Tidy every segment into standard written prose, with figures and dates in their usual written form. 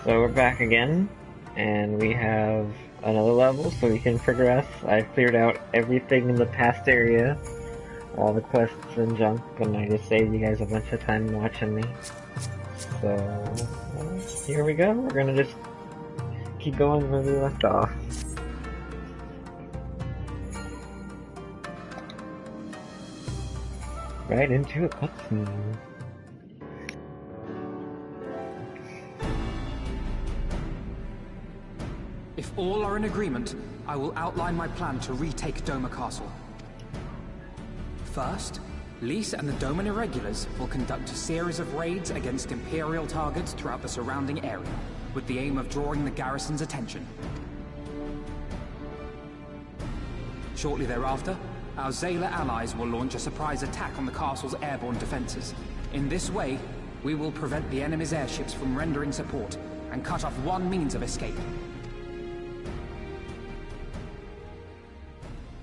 So we're back again, and we have another level so we can progress. I've cleared out everything in the past area, all the quests and junk, and I just saved you guys a bunch of time watching me. So, here we go. We're gonna just keep going where we left off. Right into a cutscene. If all are in agreement, I will outline my plan to retake Doma Castle. First, Lys and the Doman Irregulars will conduct a series of raids against Imperial targets throughout the surrounding area, with the aim of drawing the garrison's attention. Shortly thereafter, our Zayla allies will launch a surprise attack on the castle's airborne defenses. In this way, we will prevent the enemy's airships from rendering support and cut off one means of escape.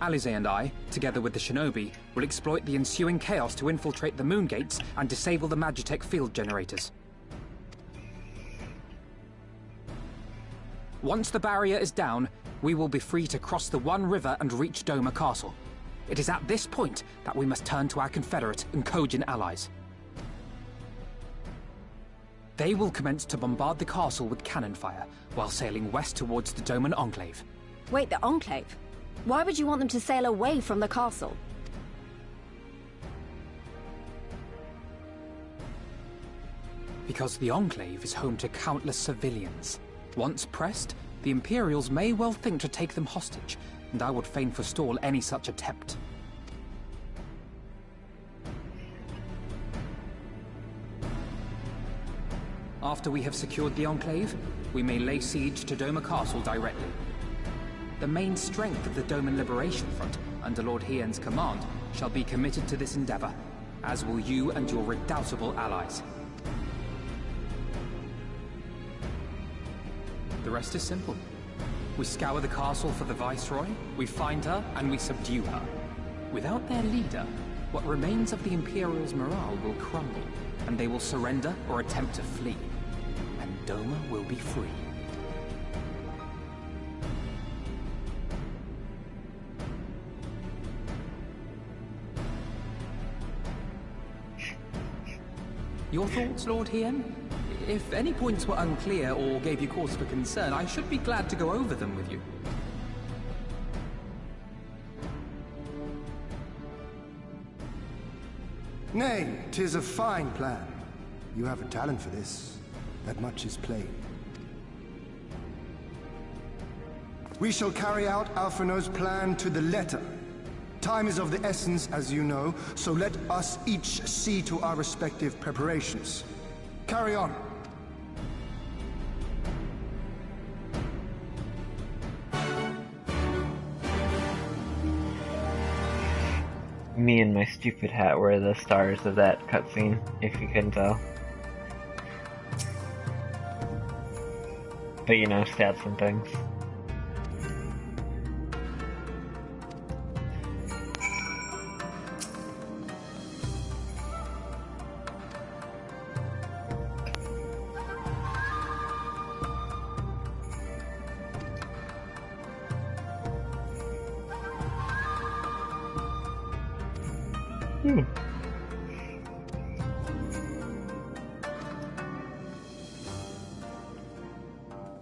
Alize and I, together with the Shinobi, will exploit the ensuing chaos to infiltrate the moon gates and disable the Magitech field generators. Once the barrier is down, we will be free to cross the One River and reach Doma Castle. It is at this point that we must turn to our Confederate and Kojin allies. They will commence to bombard the castle with cannon fire, while sailing west towards the Doman Enclave. Wait, the Enclave? Why would you want them to sail away from the castle? Because the Enclave is home to countless civilians. Once pressed, the Imperials may well think to take them hostage, and I would fain forestall any such attempt. After we have secured the Enclave, we may lay siege to Doma Castle directly. The main strength of the Doman Liberation Front, under Lord Hien's command, shall be committed to this endeavor, as will you and your redoubtable allies. The rest is simple. We scour the castle for the Viceroy, we find her, and we subdue her. Without their leader, what remains of the Imperials' morale will crumble, and they will surrender or attempt to flee. And Doma will be free. Your thoughts, Lord Hien? If any points were unclear or gave you cause for concern, I should be glad to go over them with you. Nay, 'tis a fine plan. You have a talent for this. That much is plain. We shall carry out Alphino's plan to the letter. Time is of the essence, as you know, so let us each see to our respective preparations. Carry on. Me and my stupid hat were the stars of that cutscene, if you couldn't tell. But you know, stats and things.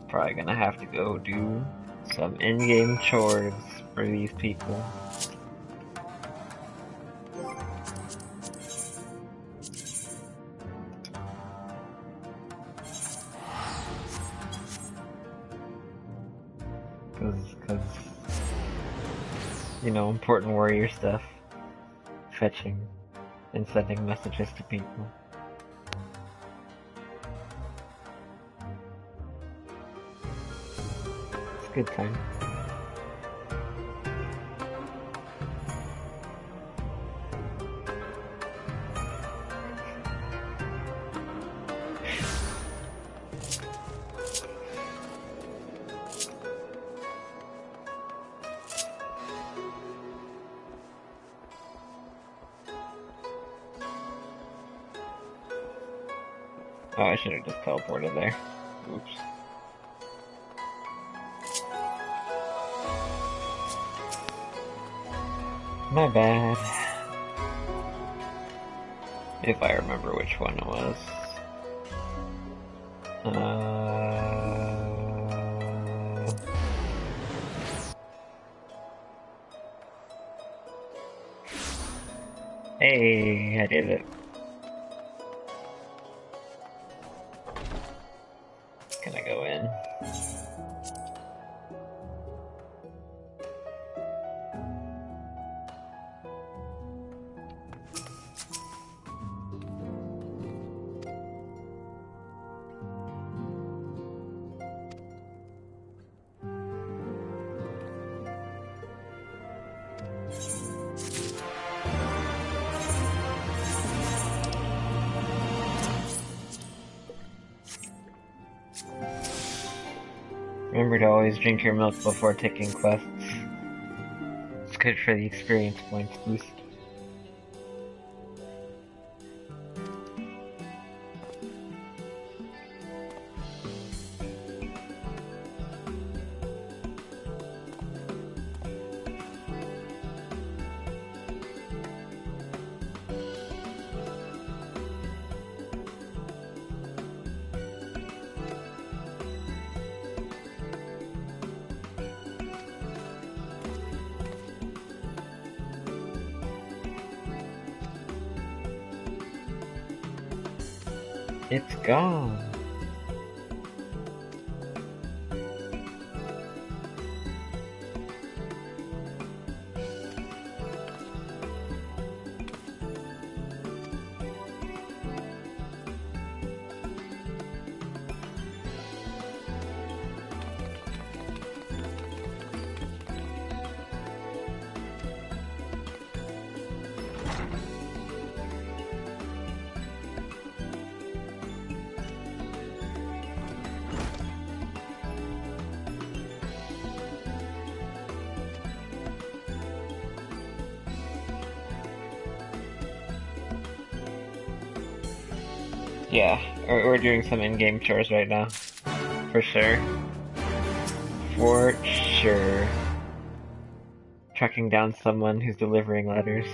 Probably gonna have to go do some in-game chores for these people. Cause, you know, important warrior stuff. Fetching and sending messages to people. It's a good time. Oh, I should have just teleported there. Oops. My bad. If I remember which one it was. Hey, I did it. Can I go in? Remember to always drink your milk before taking quests. It's good for the experience points boost. It's gone. Yeah, we're doing some in-game chores right now. For sure. For sure. Tracking down someone who's delivering letters.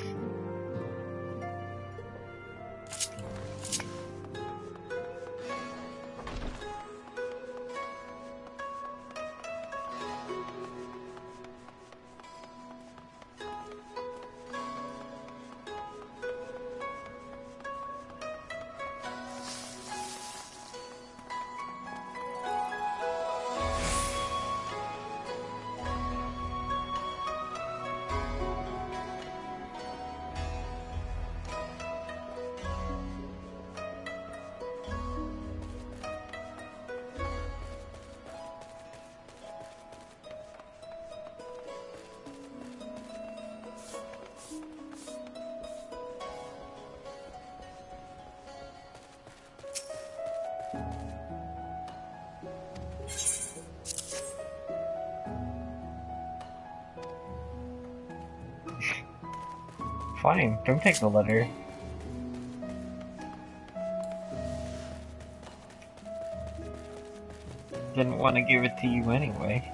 Fine, don't take the letter. Didn't want to give it to you anyway.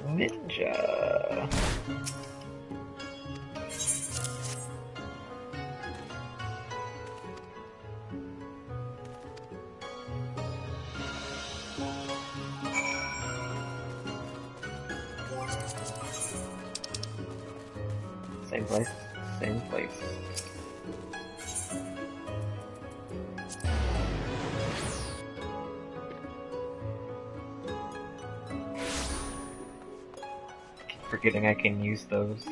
Ninja. Same place, same place. Forgetting I can use those.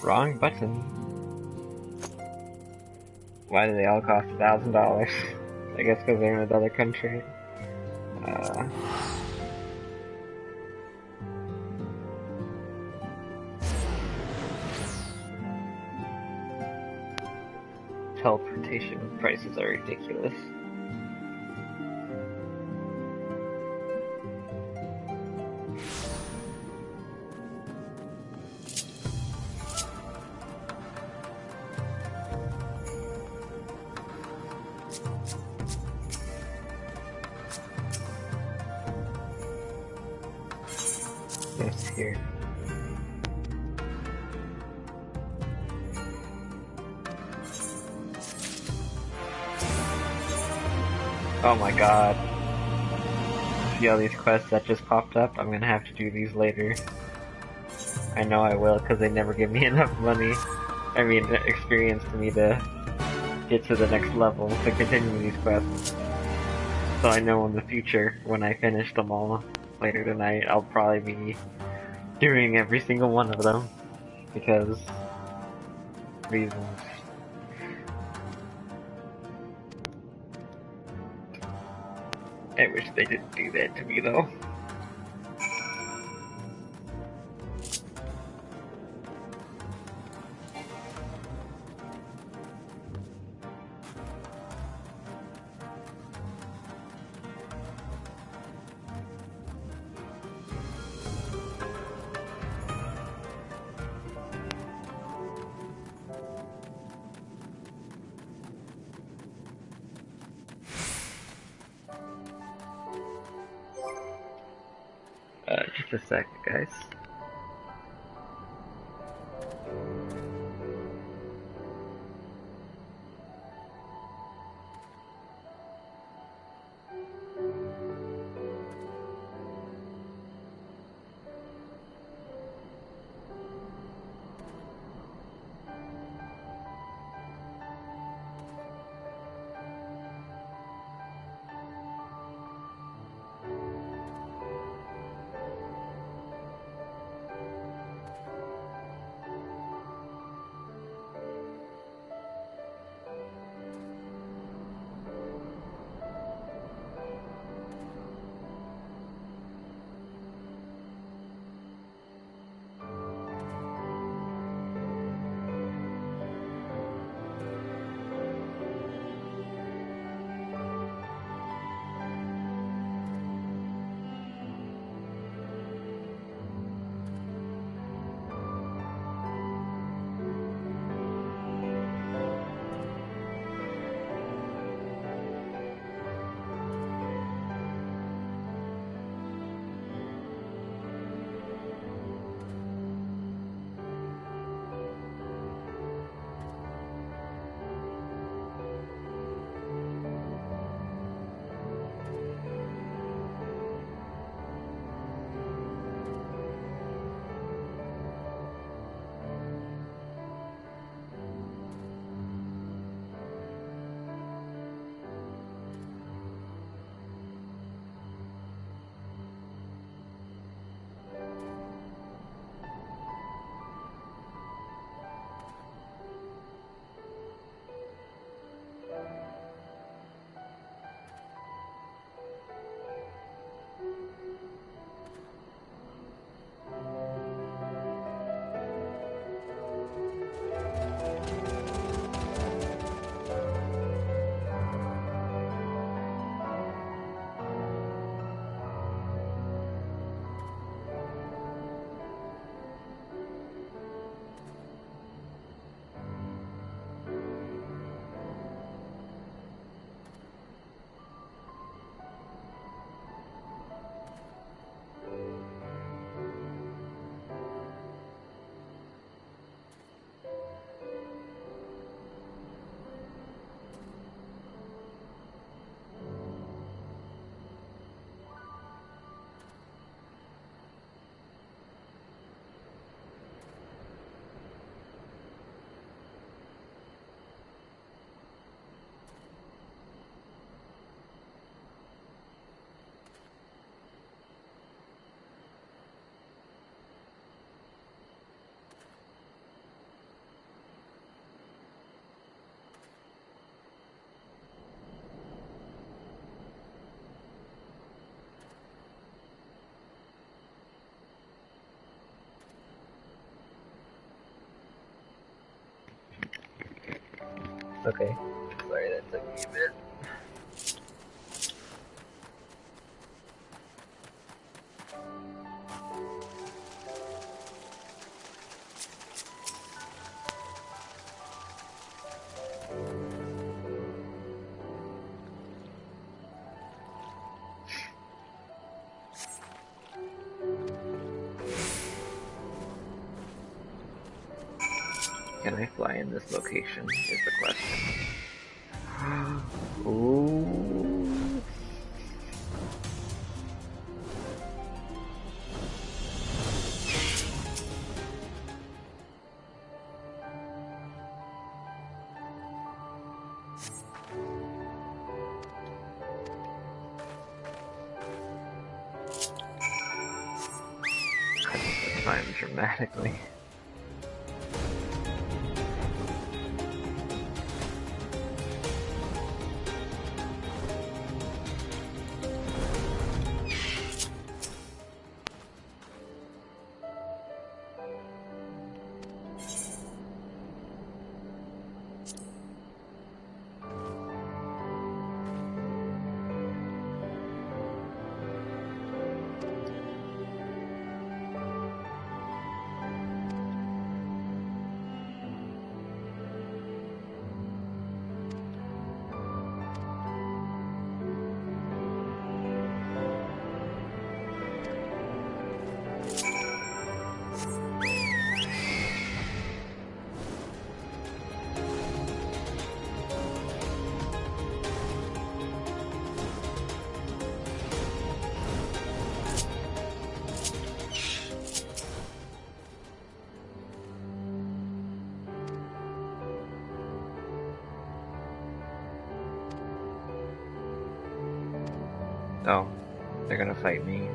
Wrong button. Why do they all cost $1,000? I guess because they're in another country. Teleportation prices are ridiculous. Yes, here. Oh my god. See all these quests that just popped up? I'm gonna have to do these later. I know I will, because they never give me enough money. I mean, experience for me to get to the next level to continue these quests. So I know in the future, when I finish them all later tonight, I'll probably be doing every single one of them. Because reasons. I wish they didn't do that to me though. Just a sec, guys. Okay. Sorry, that took me a bit. Can I fly in this location, is the question. Ooh. Cuts the time dramatically. Oh, they're gonna fight me.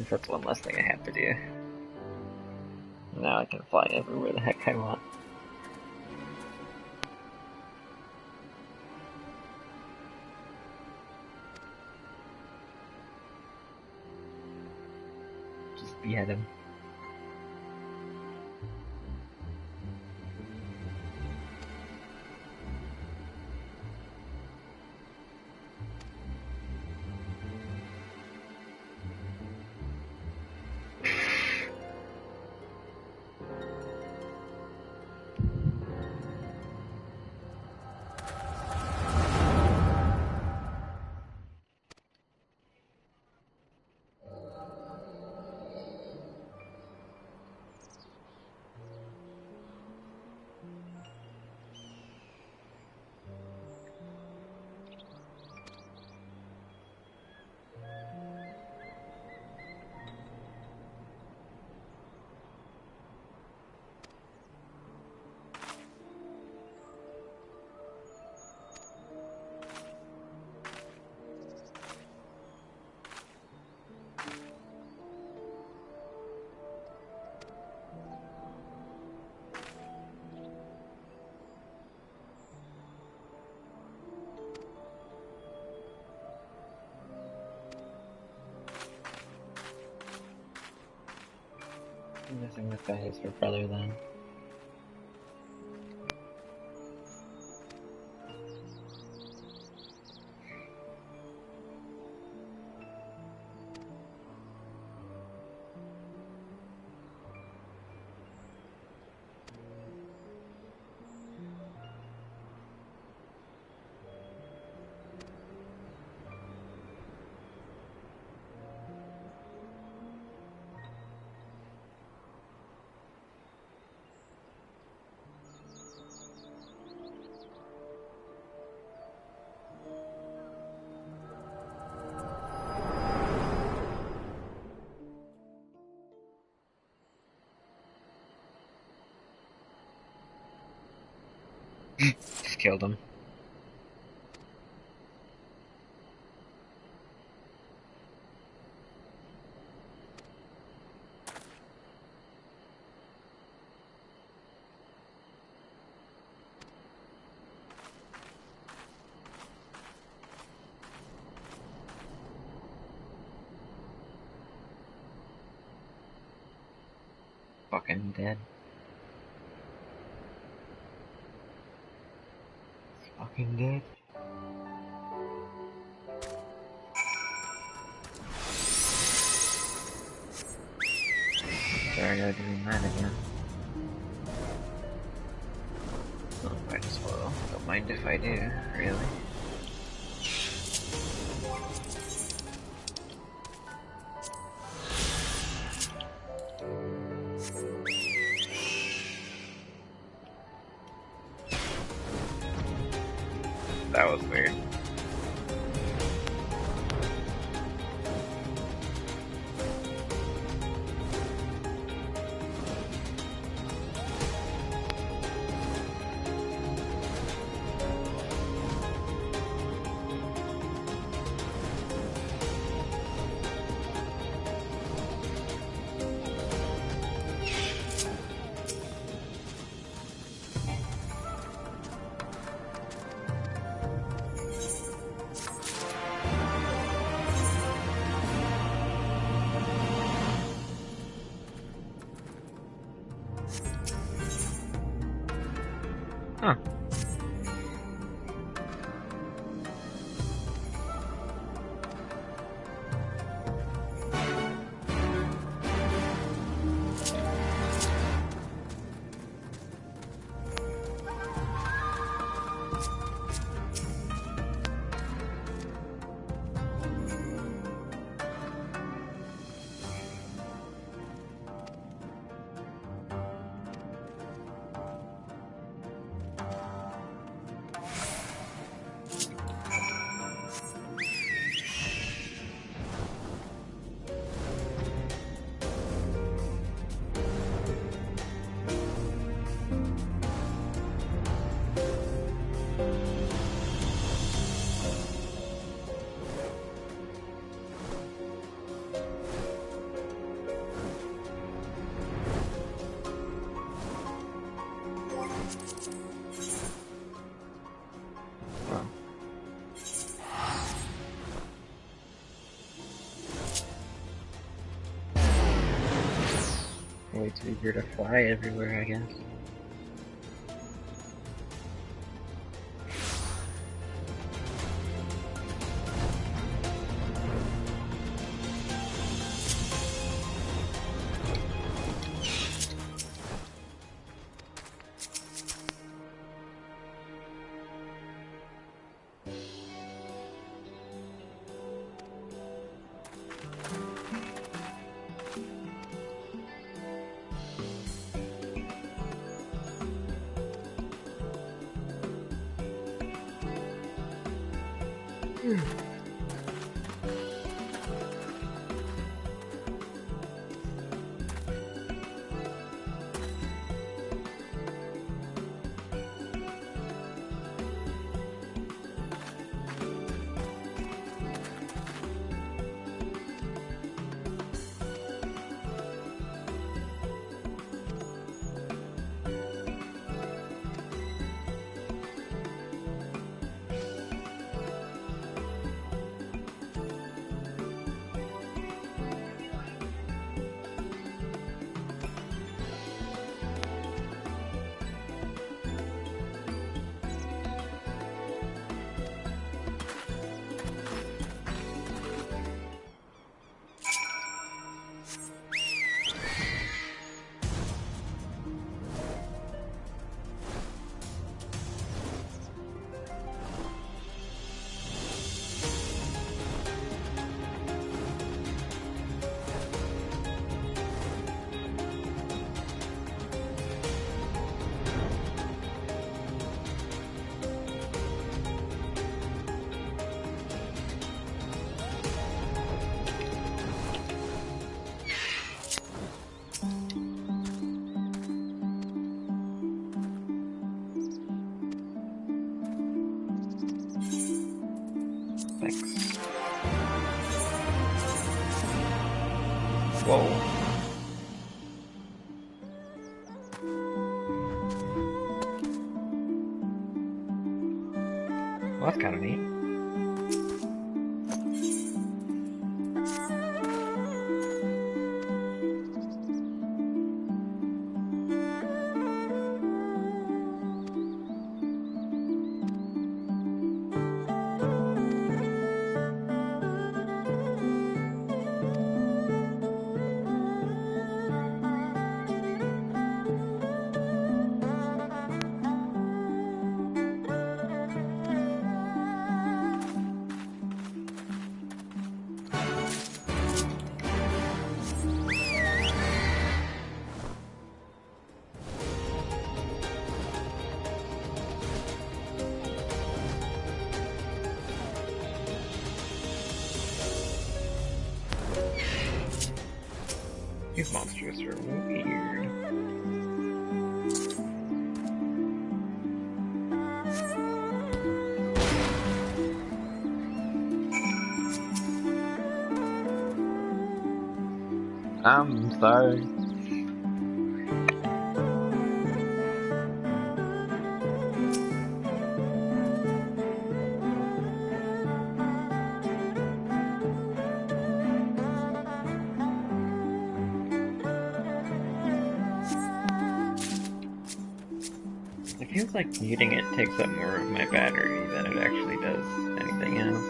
That's one less thing I have to do. Now I can fly everywhere the heck I want. Just behead him. I'm guessing this guy is her brother then. Just killed him. Fucking dead. It's fucking dead. Sorry, I gotta do that again. Oh, might as well. Don't mind if I do, really. That was weird. Huh. Way too eager to fly everywhere, I guess. Whoa. Well, that's kind of neat. These monsters are weird. I'm sorry. It feels like muting it takes up more of my battery than it actually does anything else.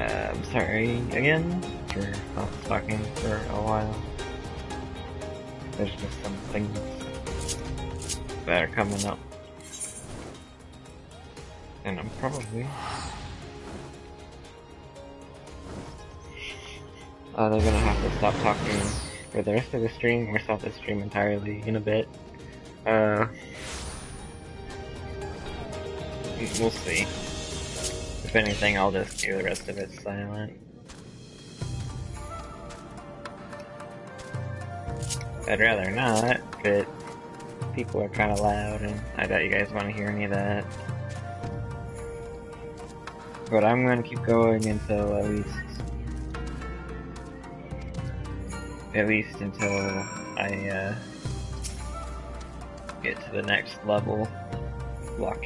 I'm sorry again for not talking for a while. There's just some things that are coming up. And I'm probably they're gonna have to stop talking for the rest of the stream or stop the stream entirely in a bit. We'll see. If anything, I'll just do the rest of it silent. I'd rather not, but people are kind of loud and I doubt you guys want to hear any of that. But I'm going to keep going until at least until I get to the next level block.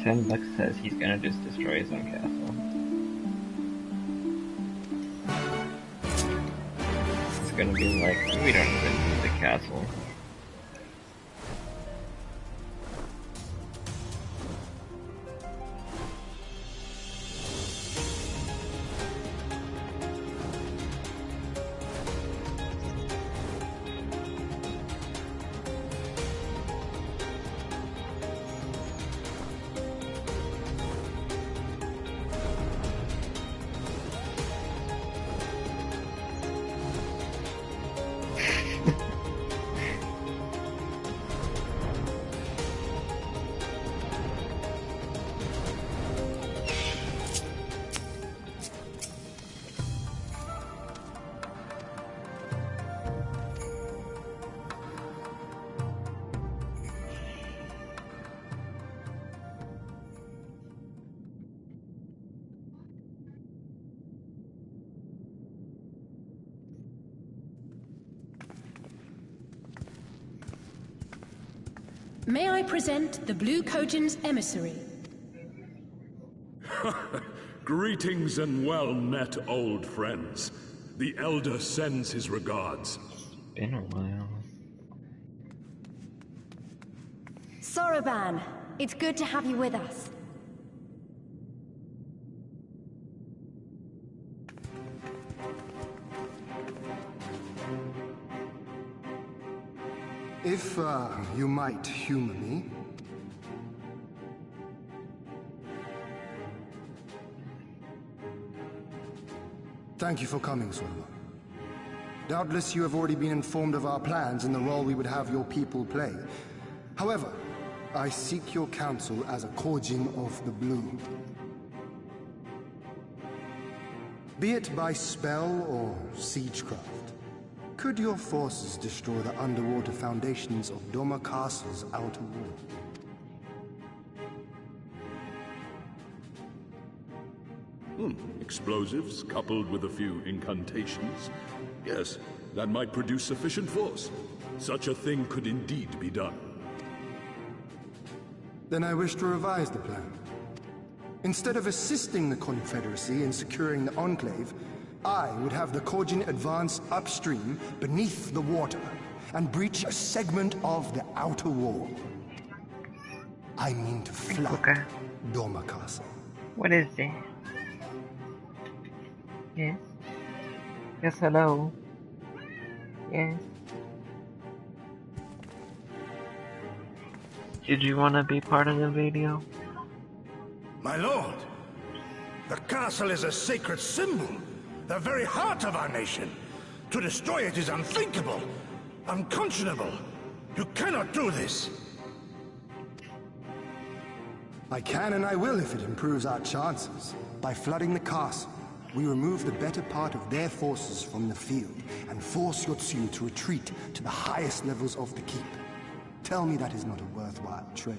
$10 says he's gonna just destroy his own castle. It's gonna be like, we don't even need the castle. May I present the Blue Kojin's emissary? Greetings and well met, old friends. The Elder sends his regards. Been a while. Soroban, it's good to have you with us. If, you might humor me. Thank you for coming, Soroban. Doubtless you have already been informed of our plans and the role we would have your people play. However, I seek your counsel as a Kojin of the Blue. Be it by spell or siegecraft, could your forces destroy the underwater foundations of Doma Castle's outer wall? Explosives coupled with a few incantations. Yes, that might produce sufficient force. Such a thing could indeed be done. Then I wish to revise the plan. Instead of assisting the Confederacy in securing the Enclave, I would have the Kojin advance upstream beneath the water and breach a segment of the outer wall. I mean to flood Doma Castle. What is it? Yes? Yes, hello? Yes? Did you want to be part of the video? My lord, the castle is a sacred symbol, the very heart of our nation. To destroy it is unthinkable, unconscionable. You cannot do this. I can and I will if it improves our chances. By flooding the castle, we remove the better part of their forces from the field and force Yotsu to retreat to the highest levels of the keep. Tell me that is not a worthwhile trade.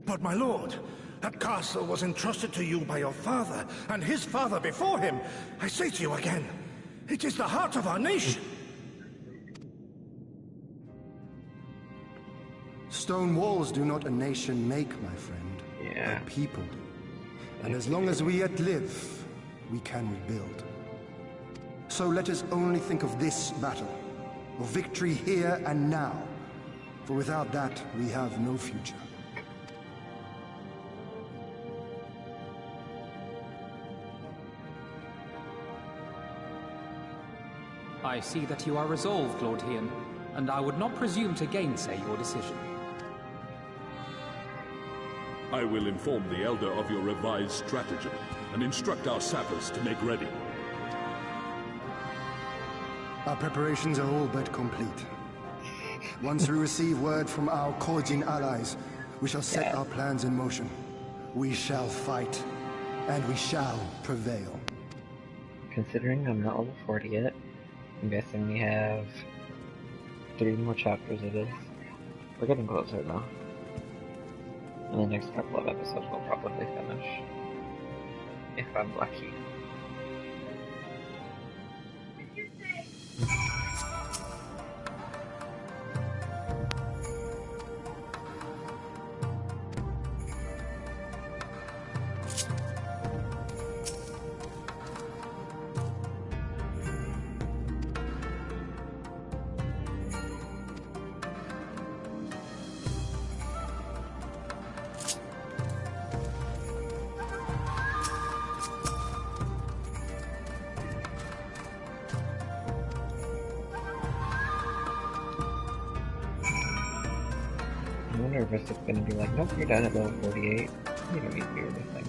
But my lord, that castle was entrusted to you by your father, and his father before him. I say to you again, it is the heart of our nation. Stone walls do not a nation make, my friend. Yeah. But people do. And as long as we yet live, we can rebuild. So let us only think of this battle, of victory here and now. For without that, we have no future. I see that you are resolved, Lord Hien, and I would not presume to gainsay your decision. I will inform the Elder of your revised stratagem and instruct our sappers to make ready. Our preparations are all but complete. Once we receive word from our Kojin allies, we shall set our plans in motion. We shall fight, and we shall prevail. Considering I'm not level 40 yet, I'm guessing we have 3 more chapters of this. We're getting closer though. In the next couple of episodes we'll probably finish. If I'm lucky. I wonder if it's just gonna be like, nope, you're done at level 48. You don't need to do anything.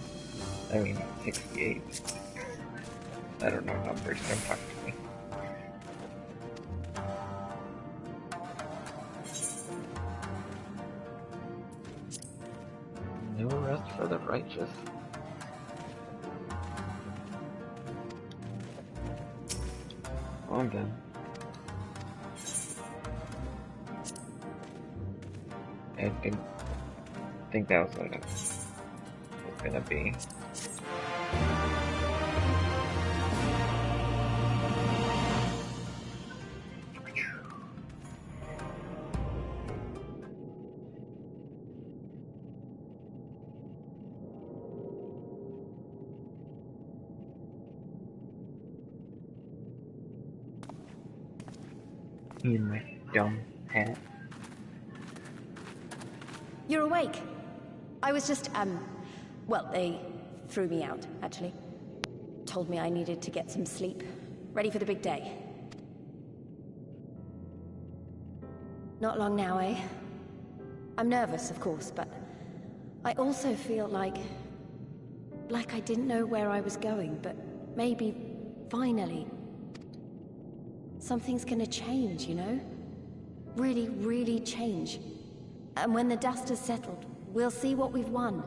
I mean, 68. I don't know how first time talk to me. No rest for the righteous. Oh, I'm done. I think that was what it was gonna be. In my dumb hat. You're awake. I was just, well, they threw me out, actually. Told me I needed to get some sleep. Ready for the big day. Not long now, eh? I'm nervous, of course, but I also feel like I didn't know where I was going, but maybe, finally, something's gonna change, you know? Really, really change. And when the dust has settled, we'll see what we've won,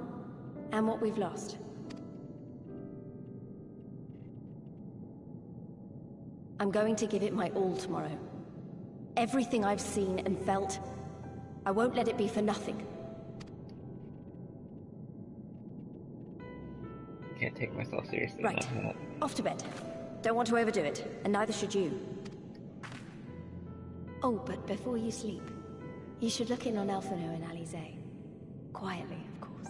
and what we've lost. I'm going to give it my all tomorrow. Everything I've seen and felt, I won't let it be for nothing. Can't take myself seriously. Right, off to bed. Don't want to overdo it, and neither should you. Oh, but before you sleep, you should look in on Elfino and Alize. Quietly, of course.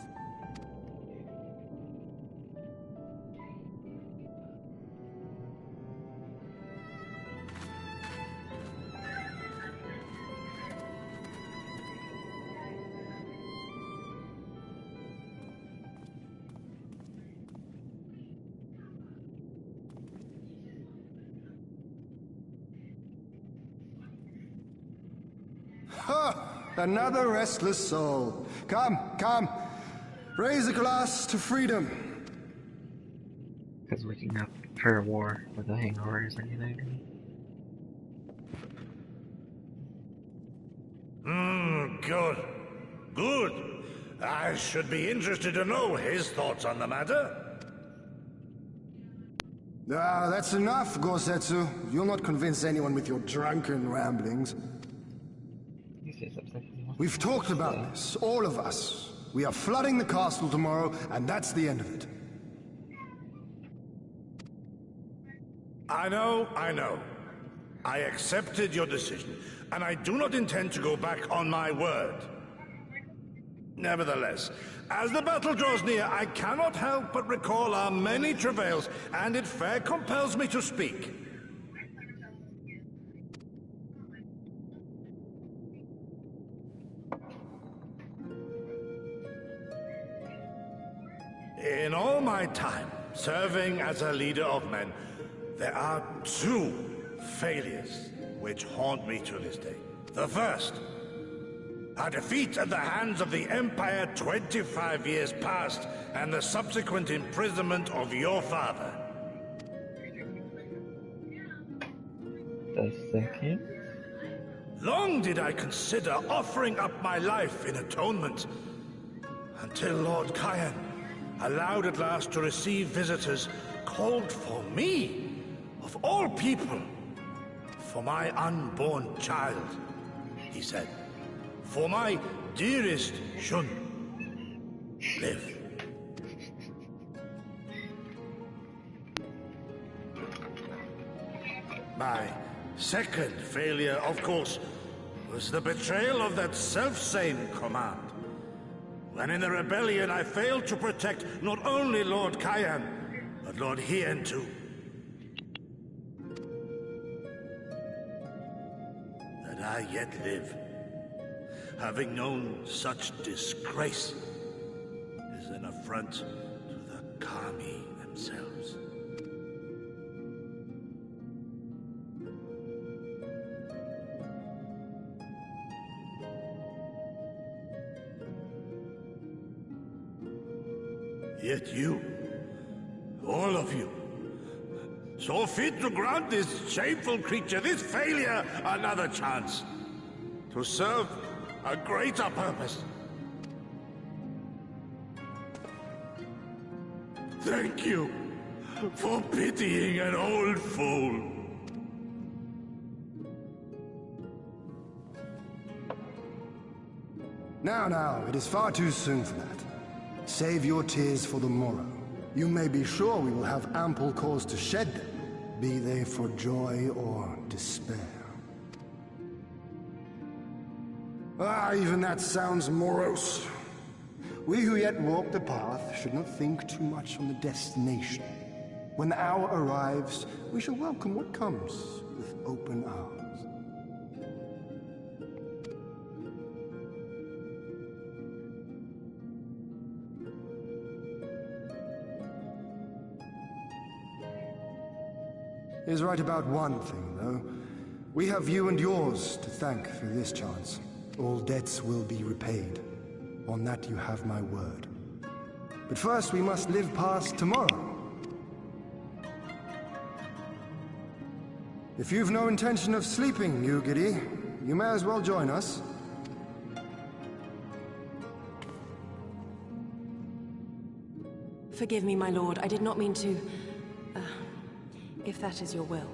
Ha! Another restless soul. Come, come. Raise a glass to freedom. Because waking up for a war with a hangover is anything. Good. Good. I should be interested to know his thoughts on the matter. Ah, that's enough, Gosetsu. You'll not convince anyone with your drunken ramblings. We've talked about this, all of us. We are flooding the castle tomorrow, and that's the end of it. I know. I accepted your decision, and I do not intend to go back on my word. Nevertheless, as the battle draws near, I cannot help but recall our many travails, and it fair compels me to speak. In all my time serving as a leader of men, there are two failures which haunt me to this day. The first, a defeat at the hands of the Empire 25 years past, and the subsequent imprisonment of your father. The second? Long did I consider offering up my life in atonement, until Lord Kyan allowed at last to receive visitors called for me, of all people, for my unborn child, he said. For my dearest Shun, live. My second failure, of course, was the betrayal of that self-same command. When in the rebellion I failed to protect not only Lord Kyan, but Lord Hien too. That I yet live, having known such disgrace, is an affront to the Kami themselves. Yet you, all of you, saw fit to grant this shameful creature, this failure, another chance to serve a greater purpose. Thank you for pitying an old fool. Now, it is far too soon for that. Save your tears for the morrow. You may be sure we will have ample cause to shed them, be they for joy or despair. Even that sounds morose. We who yet walk the path should not think too much on the destination. When the hour arrives, we shall welcome what comes with open arms. He is right about one thing, though. We have you and yours to thank for this chance. All debts will be repaid. On that you have my word. But first we must live past tomorrow. If you've no intention of sleeping, Yu-Giri, you may as well join us. Forgive me, my lord. I did not mean to... if that is your will.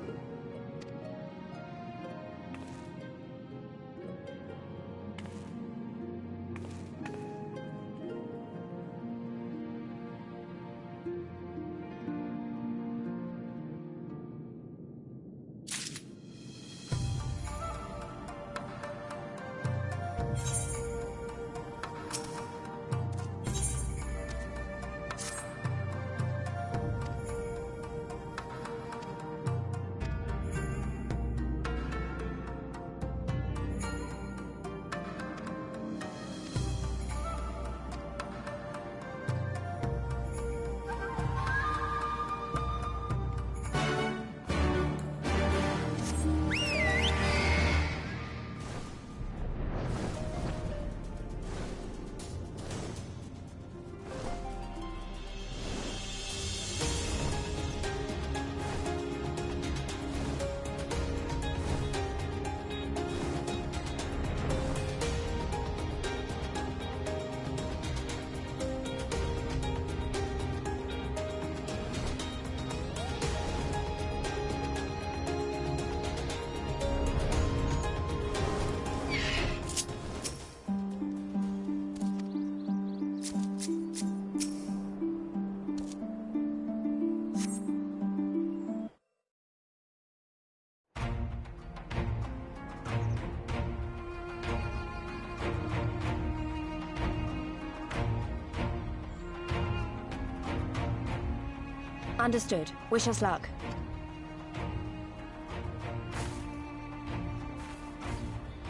Understood. Wish us luck.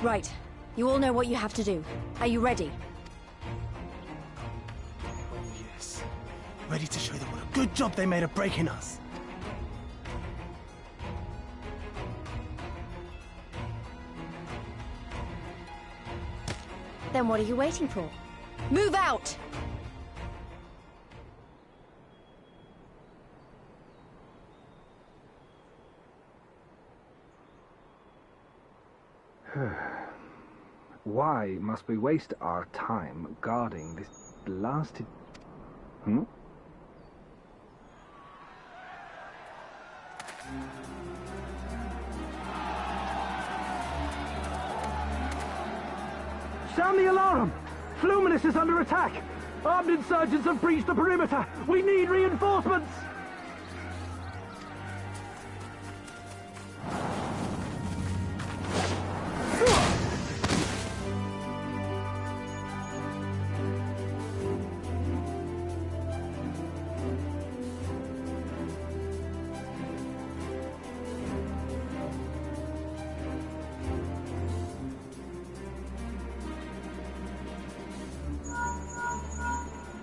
Right. You all know what you have to do. Are you ready? Oh yes. Ready to show them what a good job they made of breaking us. Then what are you waiting for? Move out! Why must we waste our time guarding this blasted... Sound the alarm! Fluminus is under attack! Armed insurgents have breached the perimeter! We need reinforcements!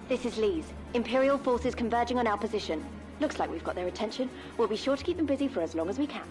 This is Lee's. Imperial forces converging on our position. Looks like we've got their attention. We'll be sure to keep them busy for as long as we can.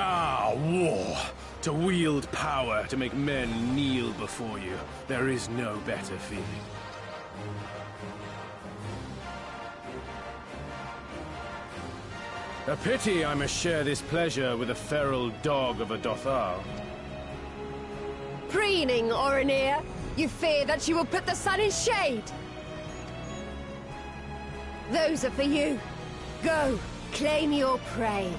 Ah, war! To wield power to make men kneel before you. There is no better feeling. A pity I must share this pleasure with a feral dog of a Dothar. Preening, Oronir! You fear that you will put the sun in shade! Those are for you. Go, claim your prey.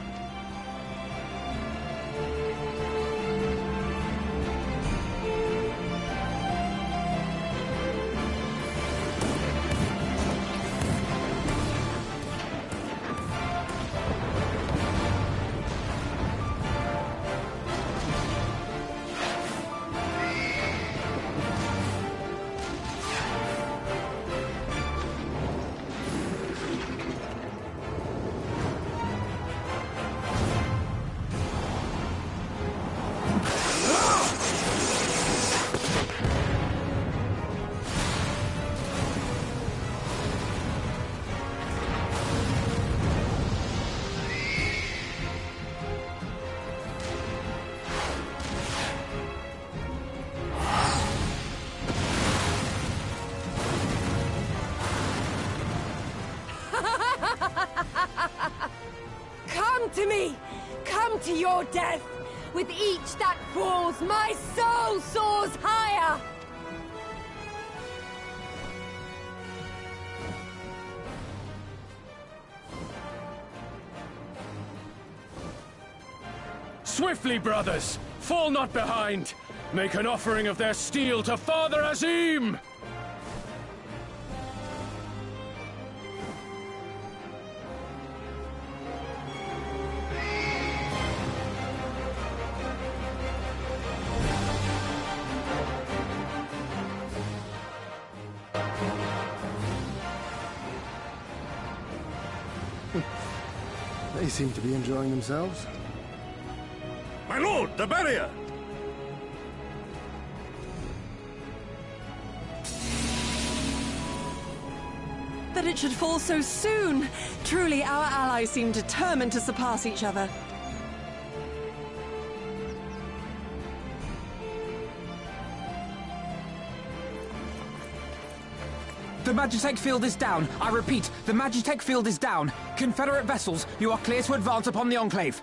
Come to me! Come to your death! With each that falls, my soul soars higher! Swiftly, brothers! Fall not behind! Make an offering of their steel to Father Azim! They seem to be enjoying themselves. My lord, the barrier! That it should fall so soon! Truly, our allies seem determined to surpass each other. The Magitech field is down. I repeat, the Magitech field is down. Confederate vessels, you are clear to advance upon the Enclave.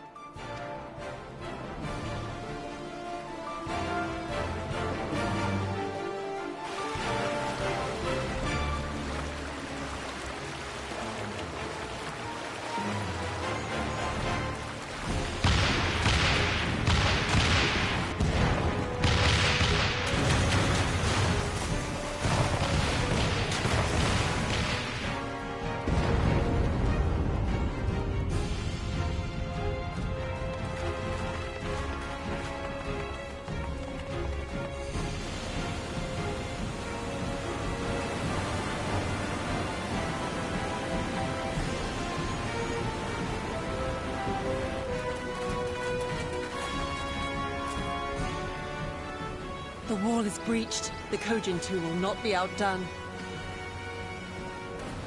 The wall is breached. The Kojin too will not be outdone.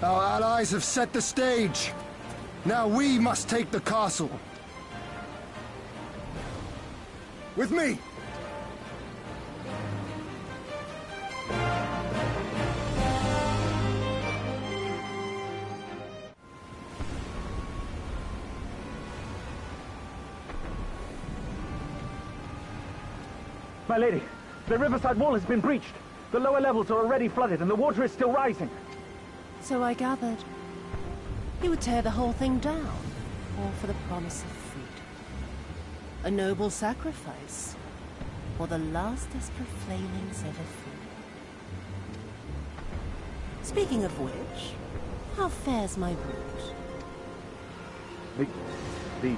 Our allies have set the stage. Now we must take the castle. With me! My lady, the riverside wall has been breached. The lower levels are already flooded and the water is still rising. So I gathered. He would tear the whole thing down, all for the promise of freedom. A noble sacrifice for the lastest profanings ever flew. Speaking of which, how fares my brood? The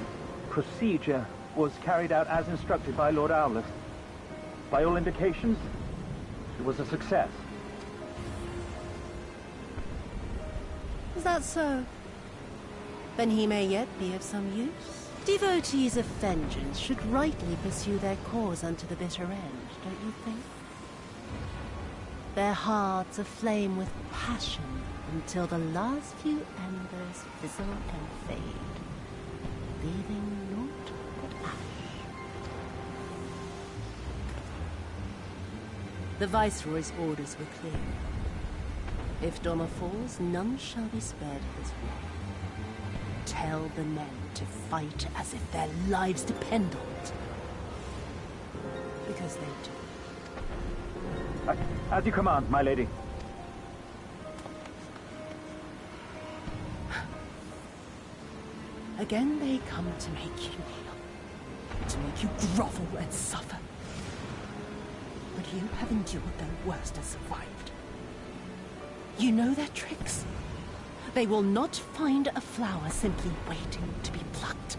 procedure was carried out as instructed by Lord Owlet. By all indications, it was a success. Is that so? Then he may yet be of some use. Devotees of vengeance should rightly pursue their cause unto the bitter end, don't you think? Their hearts aflame with passion until the last few embers fizzle and fade, leaving naught but ash. The Viceroy's orders were clear. If Doma falls, none shall be spared his wrath. Tell the men to fight as if their lives depend on it. Because they do. As you command, my lady. Again they come to make you kneel, to make you grovel and suffer. But you have endured their worst and survived. You know their tricks. They will not find a flower simply waiting to be plucked.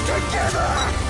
together!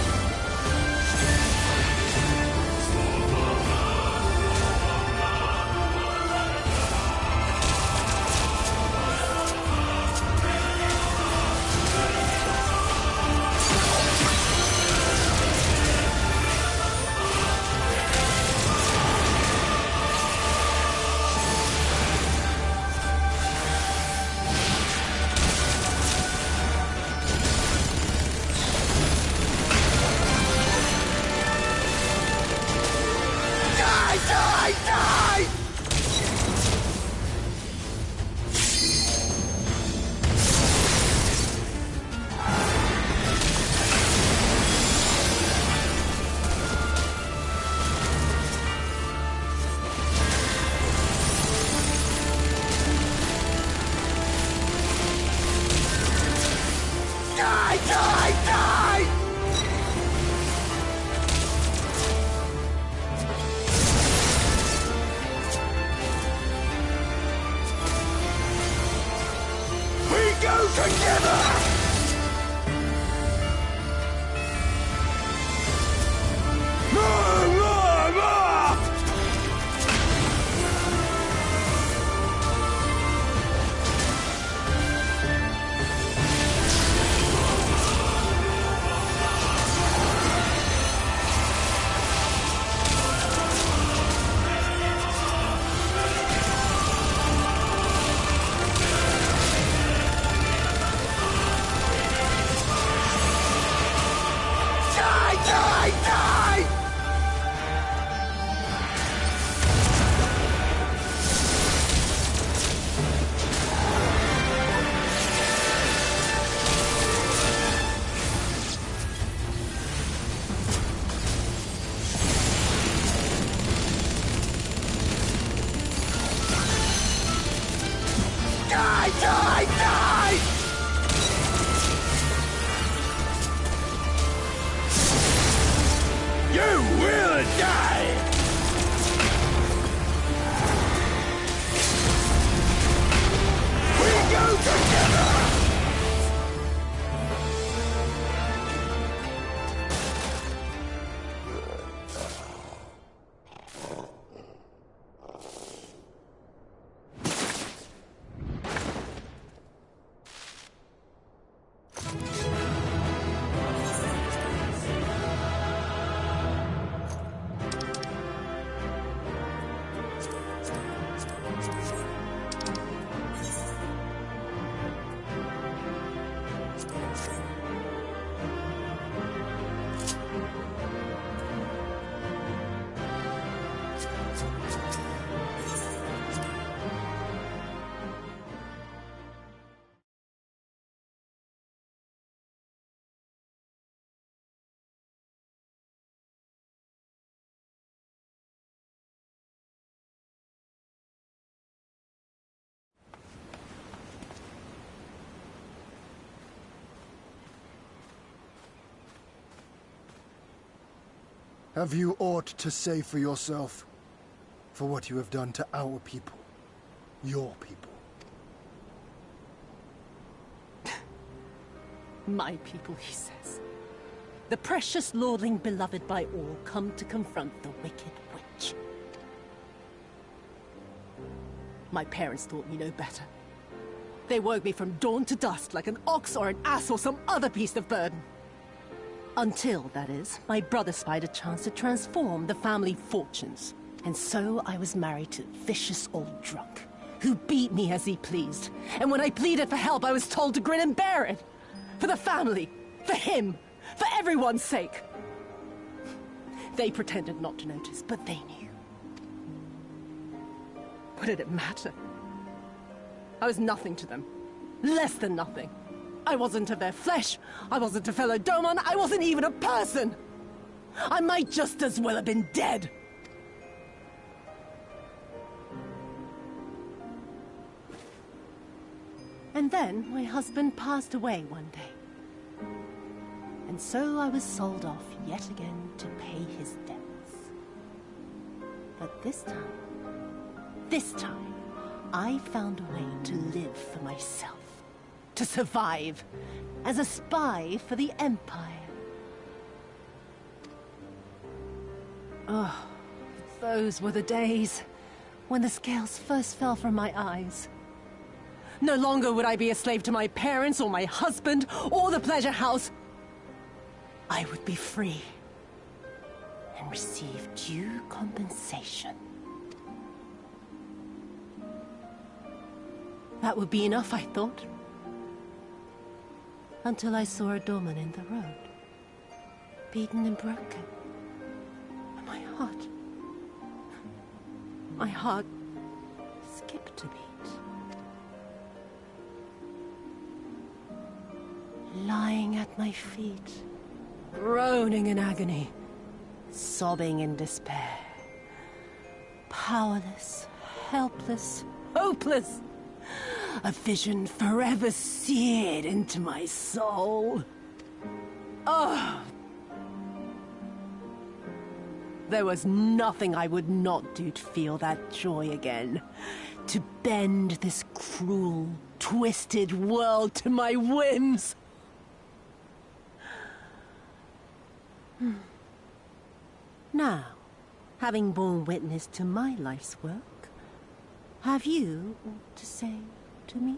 Have you aught to say for yourself? For what you have done to our people? Your people? My people, he says. The precious lordling beloved by all, come to confront the wicked witch. My parents taught me no better. They woke me from dawn to dusk like an ox or an ass or some other beast of burden. Until, that is, my brother spied a chance to transform the family fortunes. And so I was married to a vicious old drunk, who beat me as he pleased. And when I pleaded for help, I was told to grin and bear it. For the family, for him, for everyone's sake. They pretended not to notice, but they knew. What did it matter? I was nothing to them. Less than nothing. I wasn't of their flesh. I wasn't a fellow Domon. I wasn't even a person. I might just as well have been dead. And then my husband passed away one day. And so I was sold off yet again to pay his debts. But this time, I found a way to live for myself. To survive as a spy for the Empire. Oh, those were the days when the scales first fell from my eyes. No longer would I be a slave to my parents or my husband or the pleasure house. I would be free and receive due compensation. That would be enough, I thought. Until I saw a doorman in the road, beaten and broken. And my heart skipped a beat. Lying at my feet, groaning in agony, sobbing in despair. Powerless, helpless, hopeless. A vision forever seared into my soul. Oh! There was nothing I would not do to feel that joy again. To bend this cruel, twisted world to my whims. Now, having borne witness to my life's work, have you aught to say to me?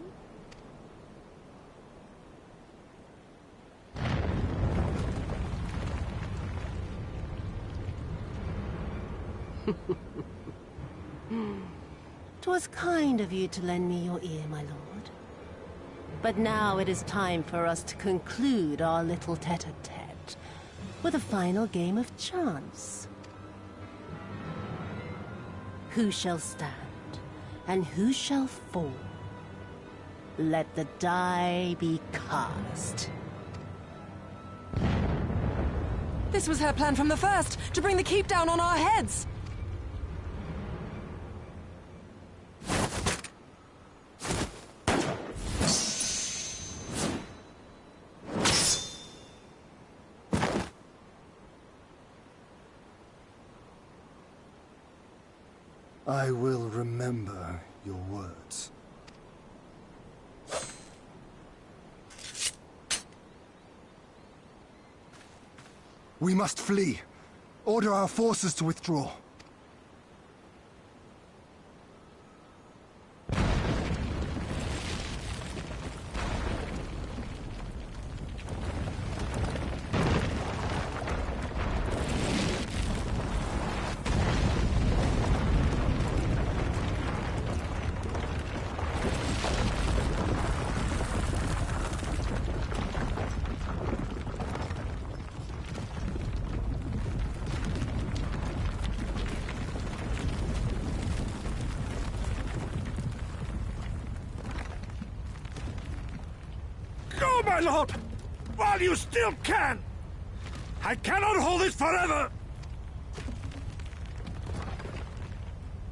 "'Twas kind of you to lend me your ear, my lord. But now it is time for us to conclude our little tete-a-tete with a final game of chance. Who shall stand, and who shall fall? Let the die be cast." This was her plan from the first, to bring the keep down on our heads. I will remember your words. We must flee. Order our forces to withdraw. Go, my lord! While you still can! I cannot hold this forever!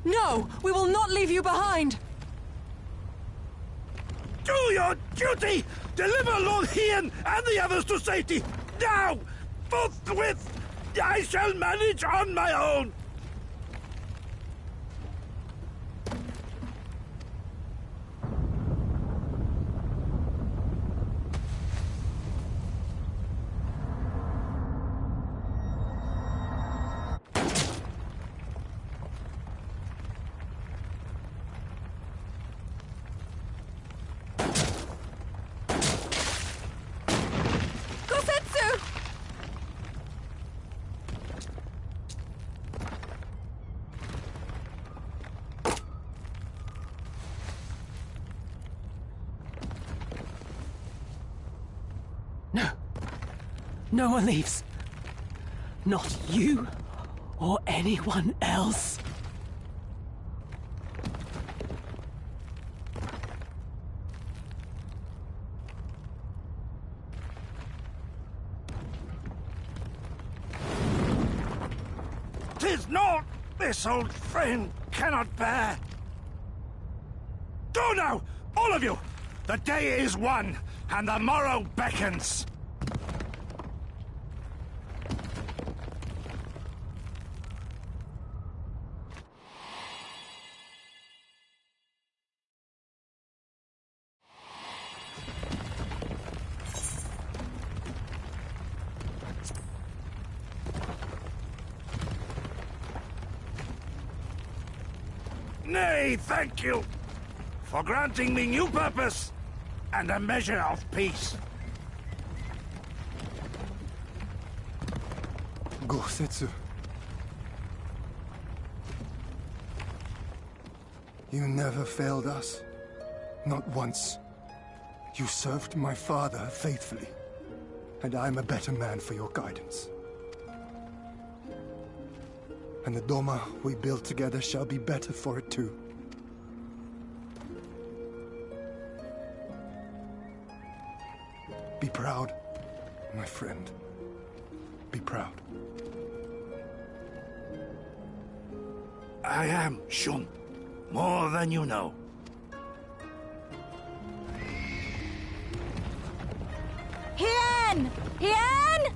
No! We will not leave you behind! Do your duty! Deliver Lord Hien and the others to safety! Now! Forthwith! I shall manage on my own! No one leaves. Not you or anyone else. "'Tis not this old friend cannot bear. Go now, all of you! The day is won, and the morrow beckons. Nay, thank you for granting me new purpose and a measure of peace. Gosetsu. You never failed us. Not once. You served my father faithfully. And I'm a better man for your guidance. And the Doma we build together shall be better for it too. Be proud, my friend. Be proud. I am, Shun. More than you know. Hien! Hien!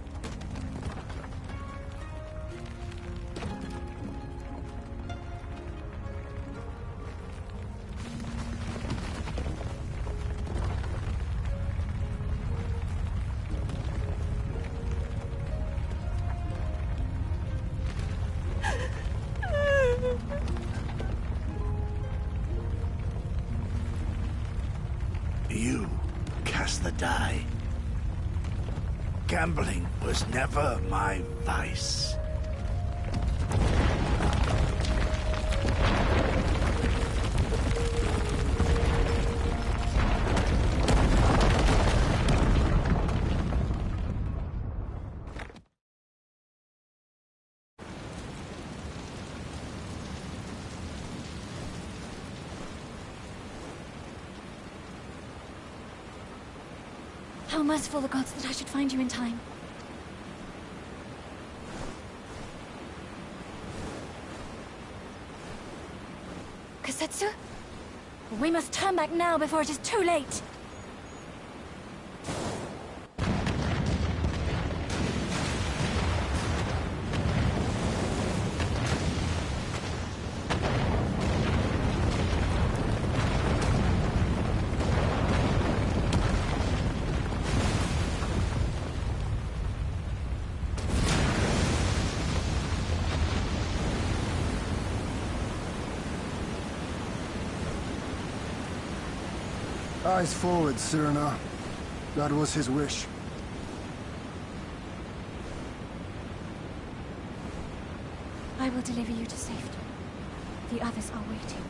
You cast the die. Gambling was never my vice. How merciful the gods that I should find you in time. Kosetsu? We must turn back now before it is too late. Eyes forward, Cyrano. That was his wish. I will deliver you to safety. The others are waiting.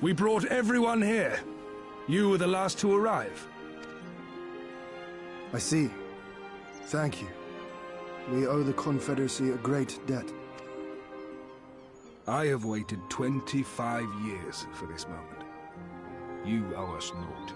We brought everyone here. You were the last to arrive. I see. Thank you. We owe the Confederacy a great debt. I have waited 25 years for this moment. You owe us naught.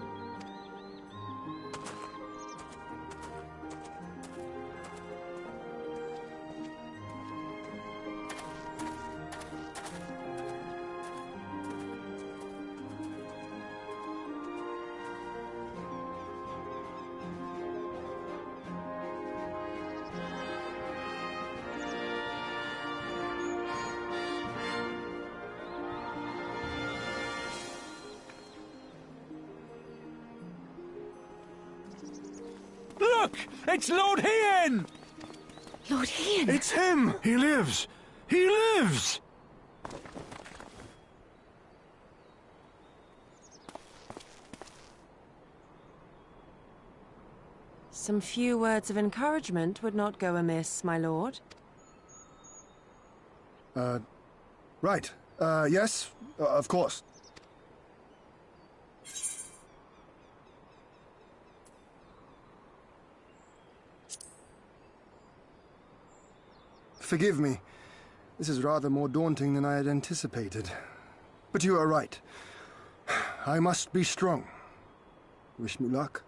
Look! It's Lord Hien! Lord Hien! It's him! He lives! He lives! Some few words of encouragement would not go amiss, my lord. Right. Yes, of course. Forgive me. This is rather more daunting than I had anticipated. But you are right. I must be strong. Wish me luck.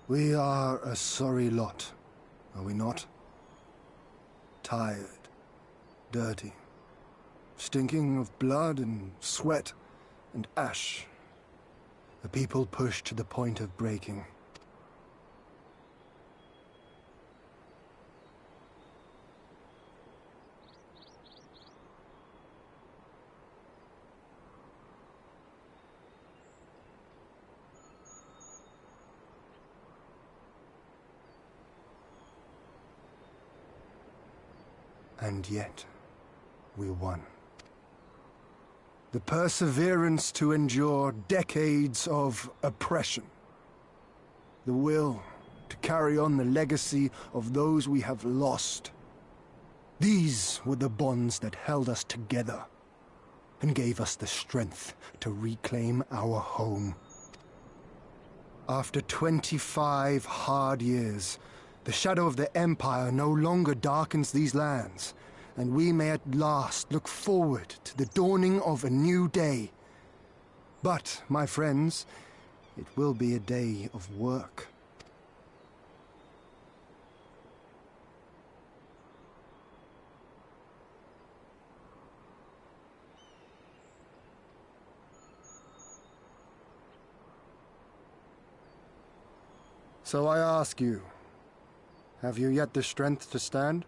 We are a sorry lot, are we not? Tired, dirty, stinking of blood and sweat and ash. A people pushed to the point of breaking. And yet, we won. The perseverance to endure decades of oppression. The will to carry on the legacy of those we have lost. These were the bonds that held us together and gave us the strength to reclaim our home. After 25 hard years, the shadow of the Empire no longer darkens these lands, and we may at last look forward to the dawning of a new day. But, my friends, it will be a day of work. So I ask you, have you yet the strength to stand?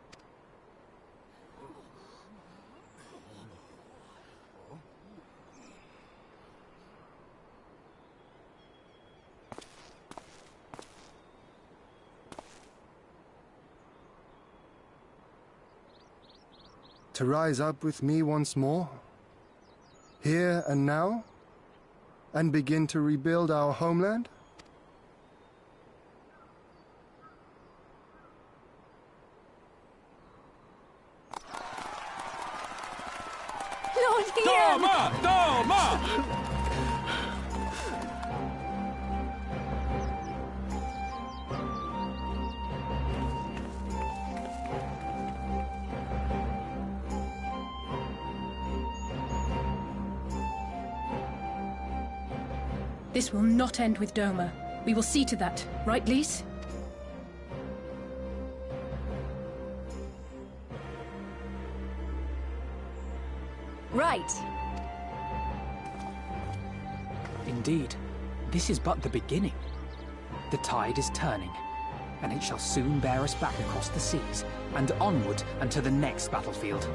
To rise up with me once more, here and now, and begin to rebuild our homeland? Doma! Doma! This will not end with Doma. We will see to that, right, Lise? Right. Indeed, this is but the beginning. The tide is turning, and it shall soon bear us back across the seas, and onward and to the next battlefield.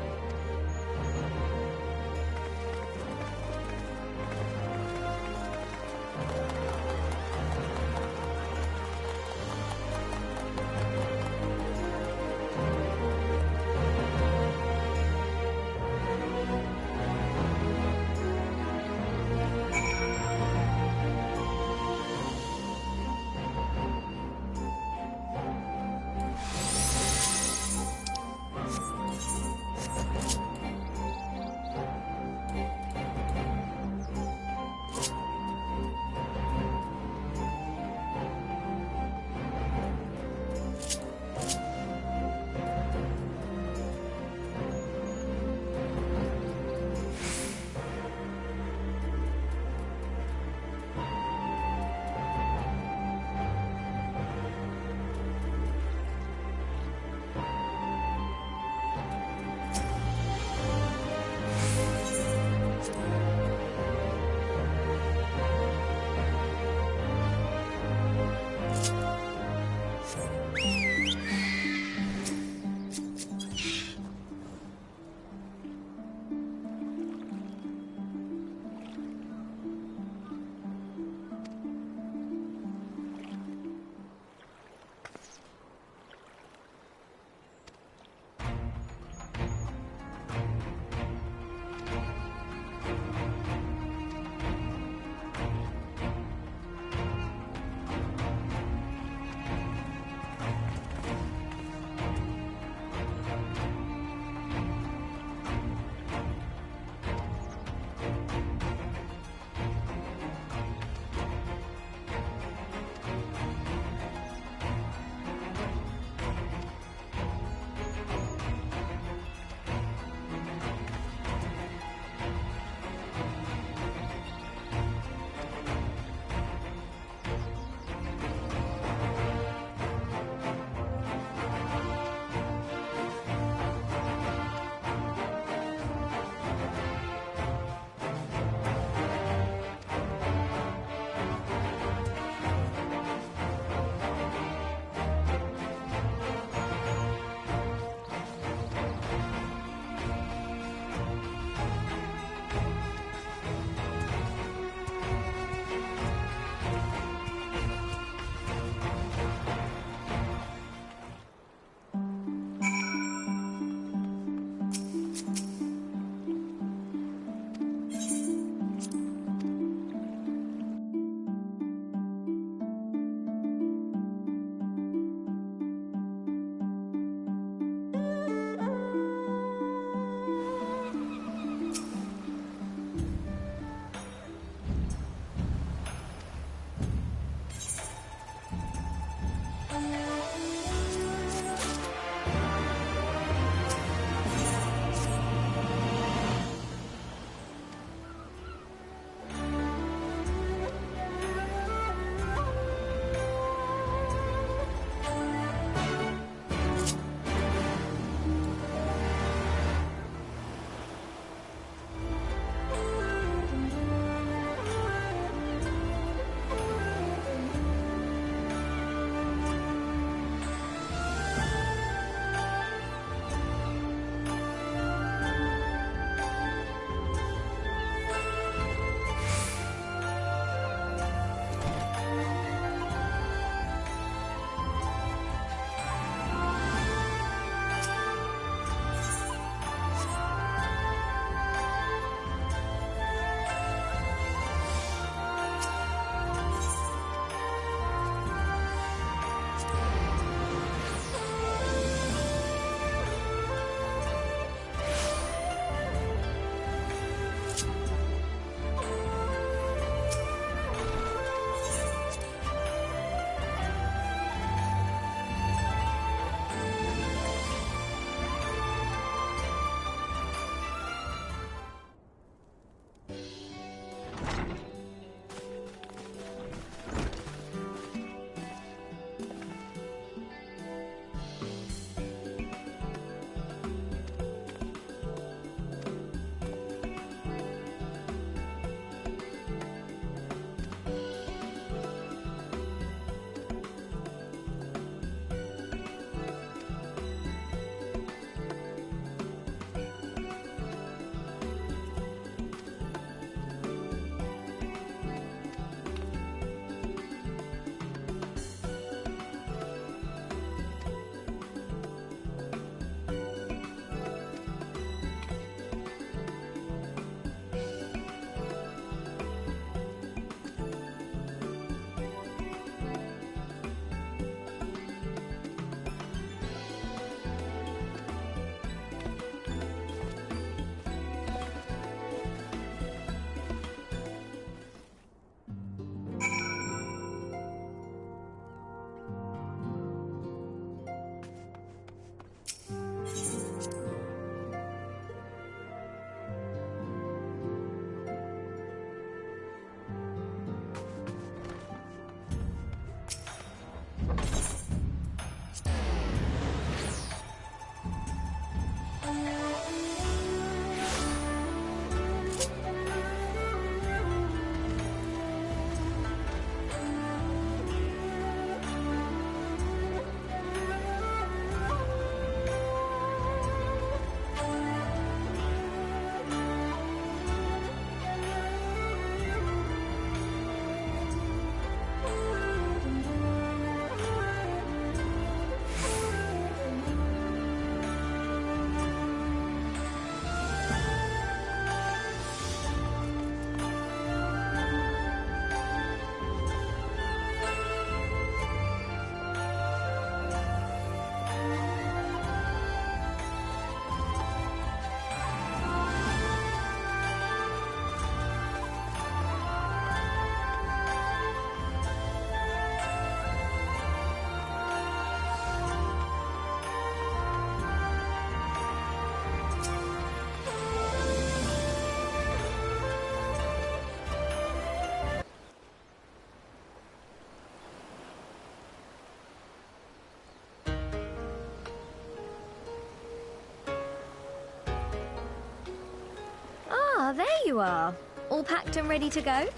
you are. All packed and ready to go?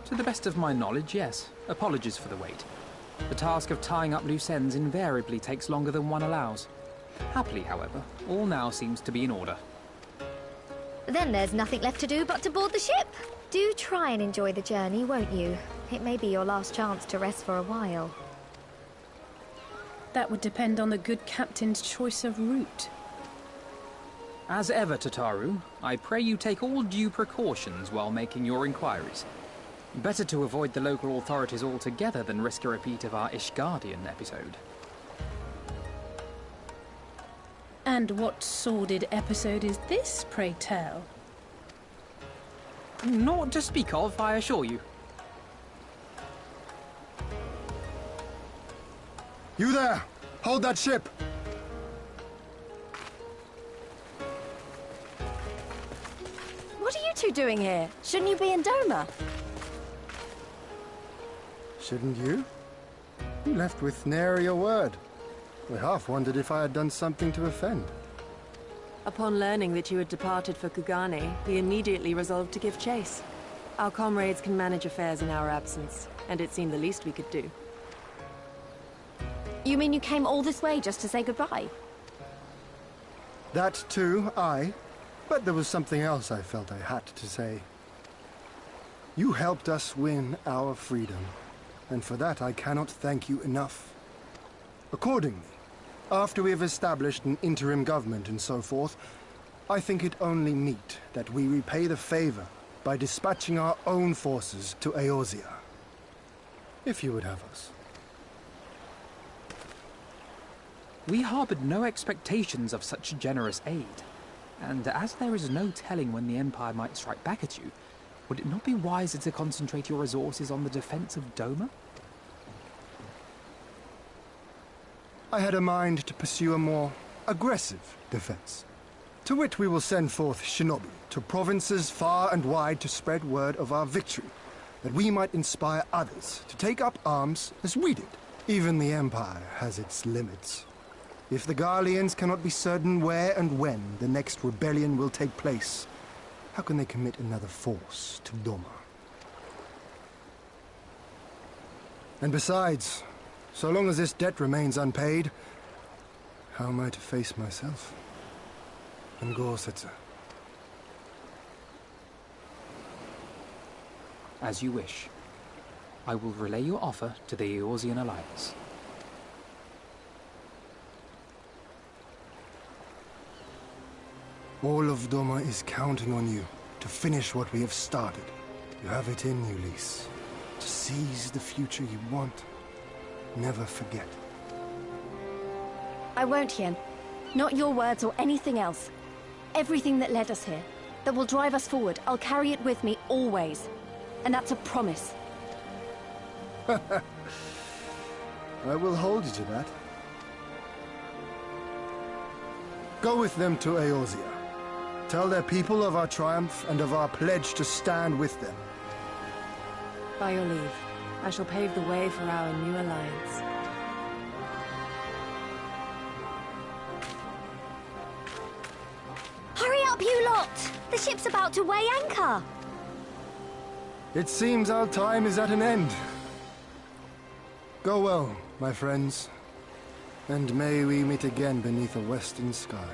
To the best of my knowledge, yes. Apologies for the wait. The task of tying up loose ends invariably takes longer than one allows. Happily, however, all now seems to be in order. Then there's nothing left to do but to board the ship. Do try and enjoy the journey, won't you? It may be your last chance to rest for a while. That would depend on the good captain's choice of route. As ever, Tataru, I pray you take all due precautions while making your inquiries. Better to avoid the local authorities altogether than risk a repeat of our Ishgardian episode. And what sordid episode is this, pray tell? Naught to speak of, I assure you. You there! Hold that ship! What are you two doing here? Shouldn't you be in Doma? Shouldn't you? You left with nary a word. We half wondered if I had done something to offend. Upon learning that you had departed for Kugane, we immediately resolved to give chase. Our comrades can manage affairs in our absence, and it seemed the least we could do. You mean you came all this way just to say goodbye? That too, aye. But there was something else I felt I had to say. You helped us win our freedom, and for that I cannot thank you enough. Accordingly, after we have established an interim government and so forth, I think it only meet that we repay the favor by dispatching our own forces to Eorzea. If you would have us. We harbored no expectations of such generous aid, and as there is no telling when the Empire might strike back at you, would it not be wiser to concentrate your resources on the defense of Doma? I had a mind to pursue a more aggressive defense. To wit, we will send forth shinobi to provinces far and wide to spread word of our victory, that we might inspire others to take up arms as we did. Even the Empire has its limits. If the Garleans cannot be certain where and when the next rebellion will take place, how can they commit another force to Doma? And besides, so long as this debt remains unpaid, how am I to face myself and Gorsetzer? As you wish. I will relay your offer to the Eorzean Alliance. All of Doma is counting on you to finish what we have started. You have it in you, Lys. To seize the future you want. Never forget. I won't, Hien. Not your words or anything else. Everything that led us here, that will drive us forward, I'll carry it with me always. And that's a promise. I will hold you to that. Go with them to Eorzea. Tell their people of our triumph and of our pledge to stand with them. By your leave, I shall pave the way for our new alliance. Hurry up, you lot! The ship's about to weigh anchor! It seems our time is at an end. Go well, my friends, and may we meet again beneath a western sky.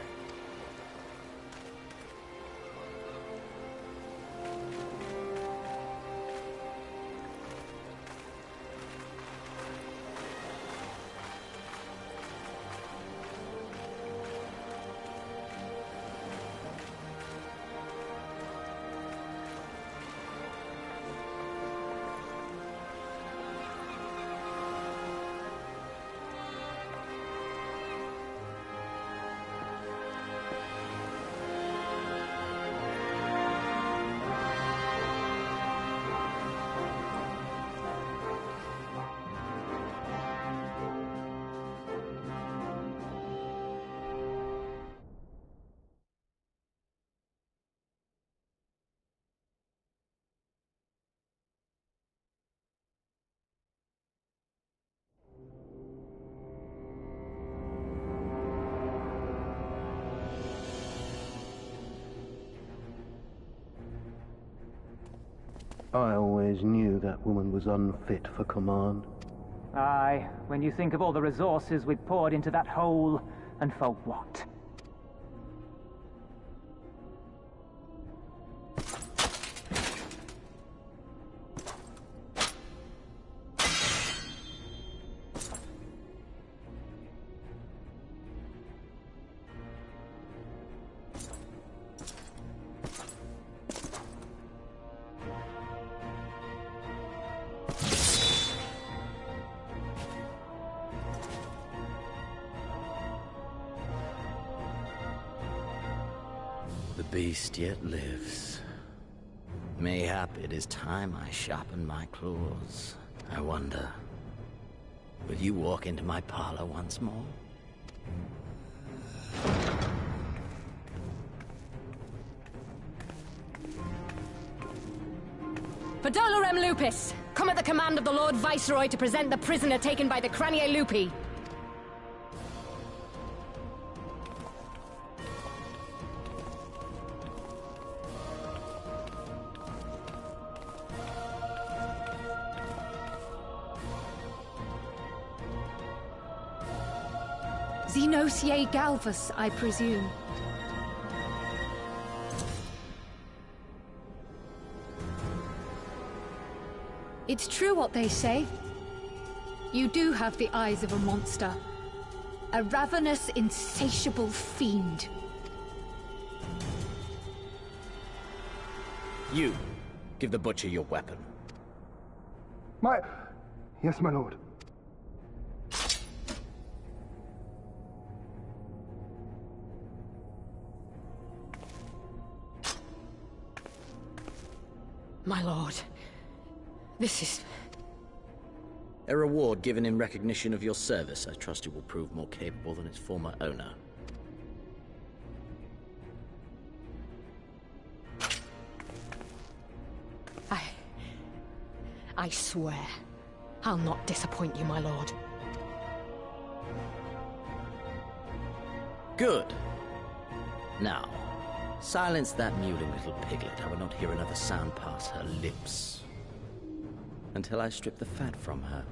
I always knew that woman was unfit for command. Aye, when you think of all the resources we've poured into that hole, and for what? The beast yet lives. Mayhap it is time I sharpen my claws. I wonder, will you walk into my parlor once more? For Dolorem Lupus, come at the command of the Lord Viceroy to present the prisoner taken by the Cranier Lupi. Xenosier Galvus, I presume. It's true what they say. You do have the eyes of a monster. A ravenous, insatiable fiend. You, give the butcher your weapon. Yes, my lord. My lord, this is... A reward given in recognition of your service. I trust it will prove more capable than its former owner. I swear, I'll not disappoint you, my lord. Good. Now, silence that mewling little piglet. I will not hear another sound pass her lips until I strip the fat from her.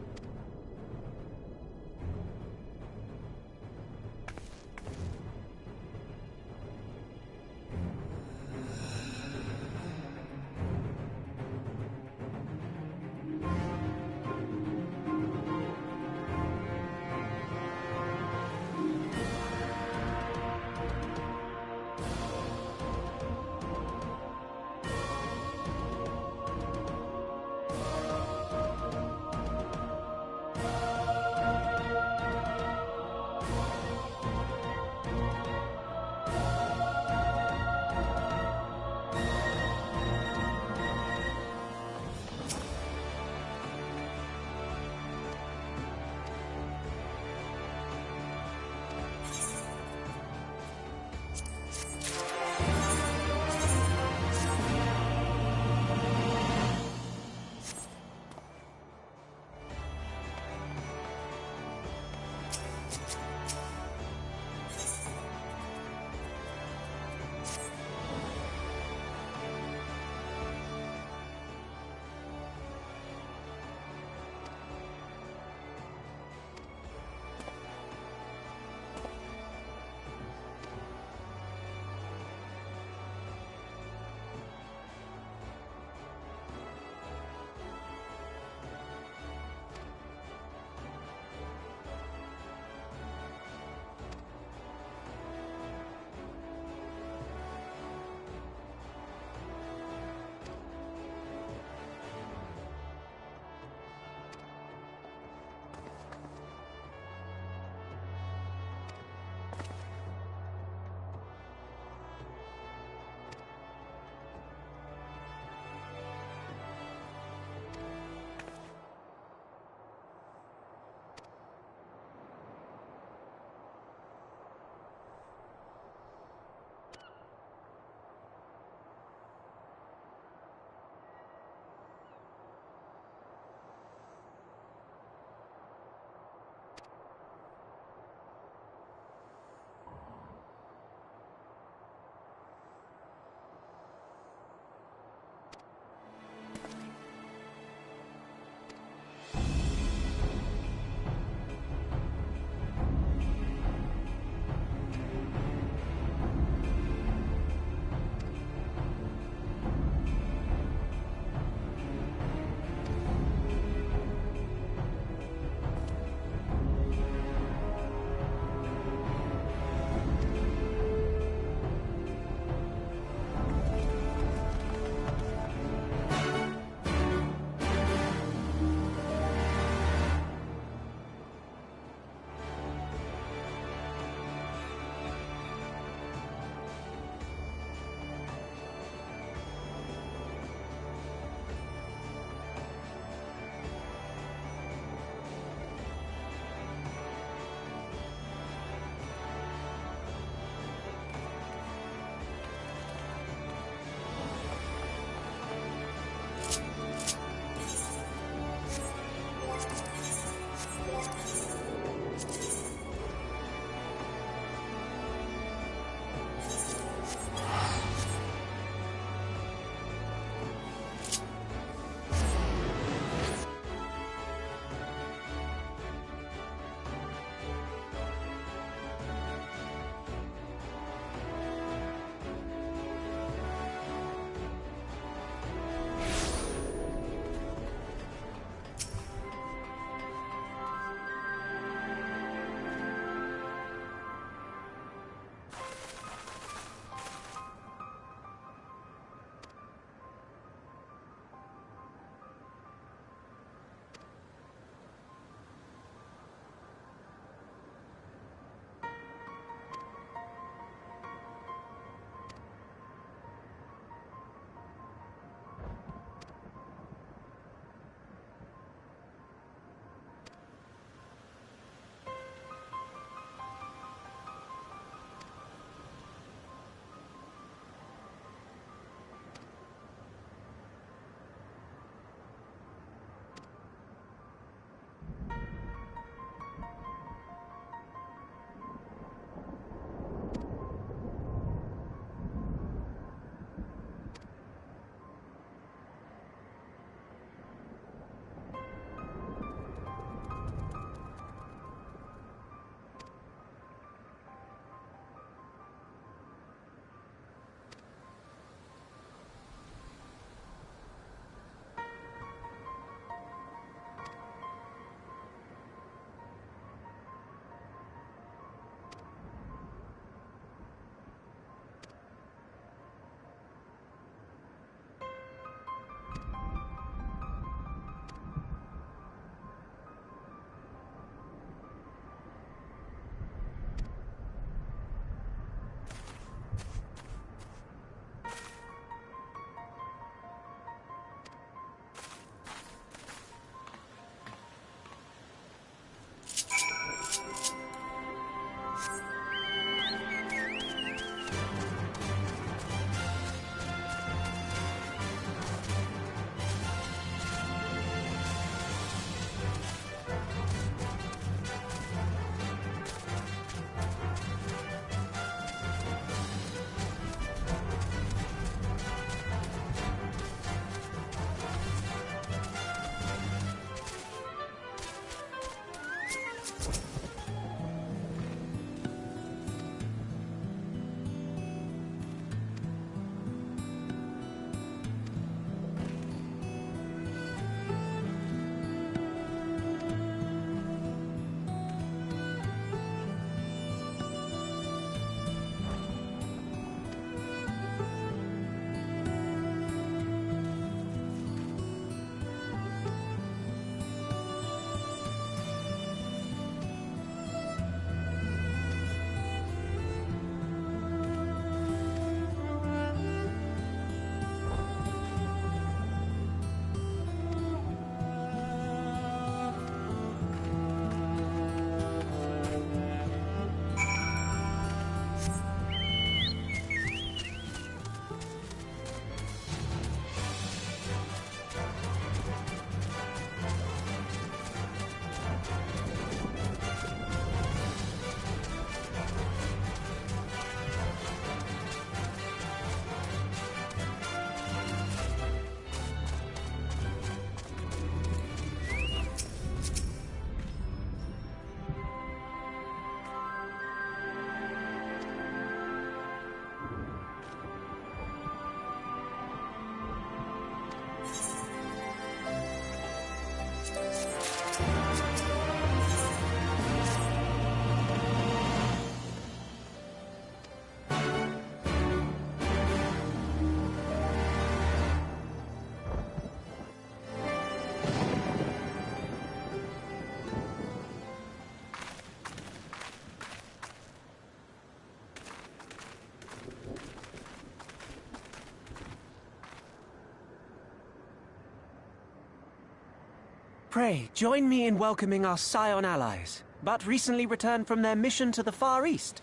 Pray, join me in welcoming our Scion allies, but recently returned from their mission to the Far East.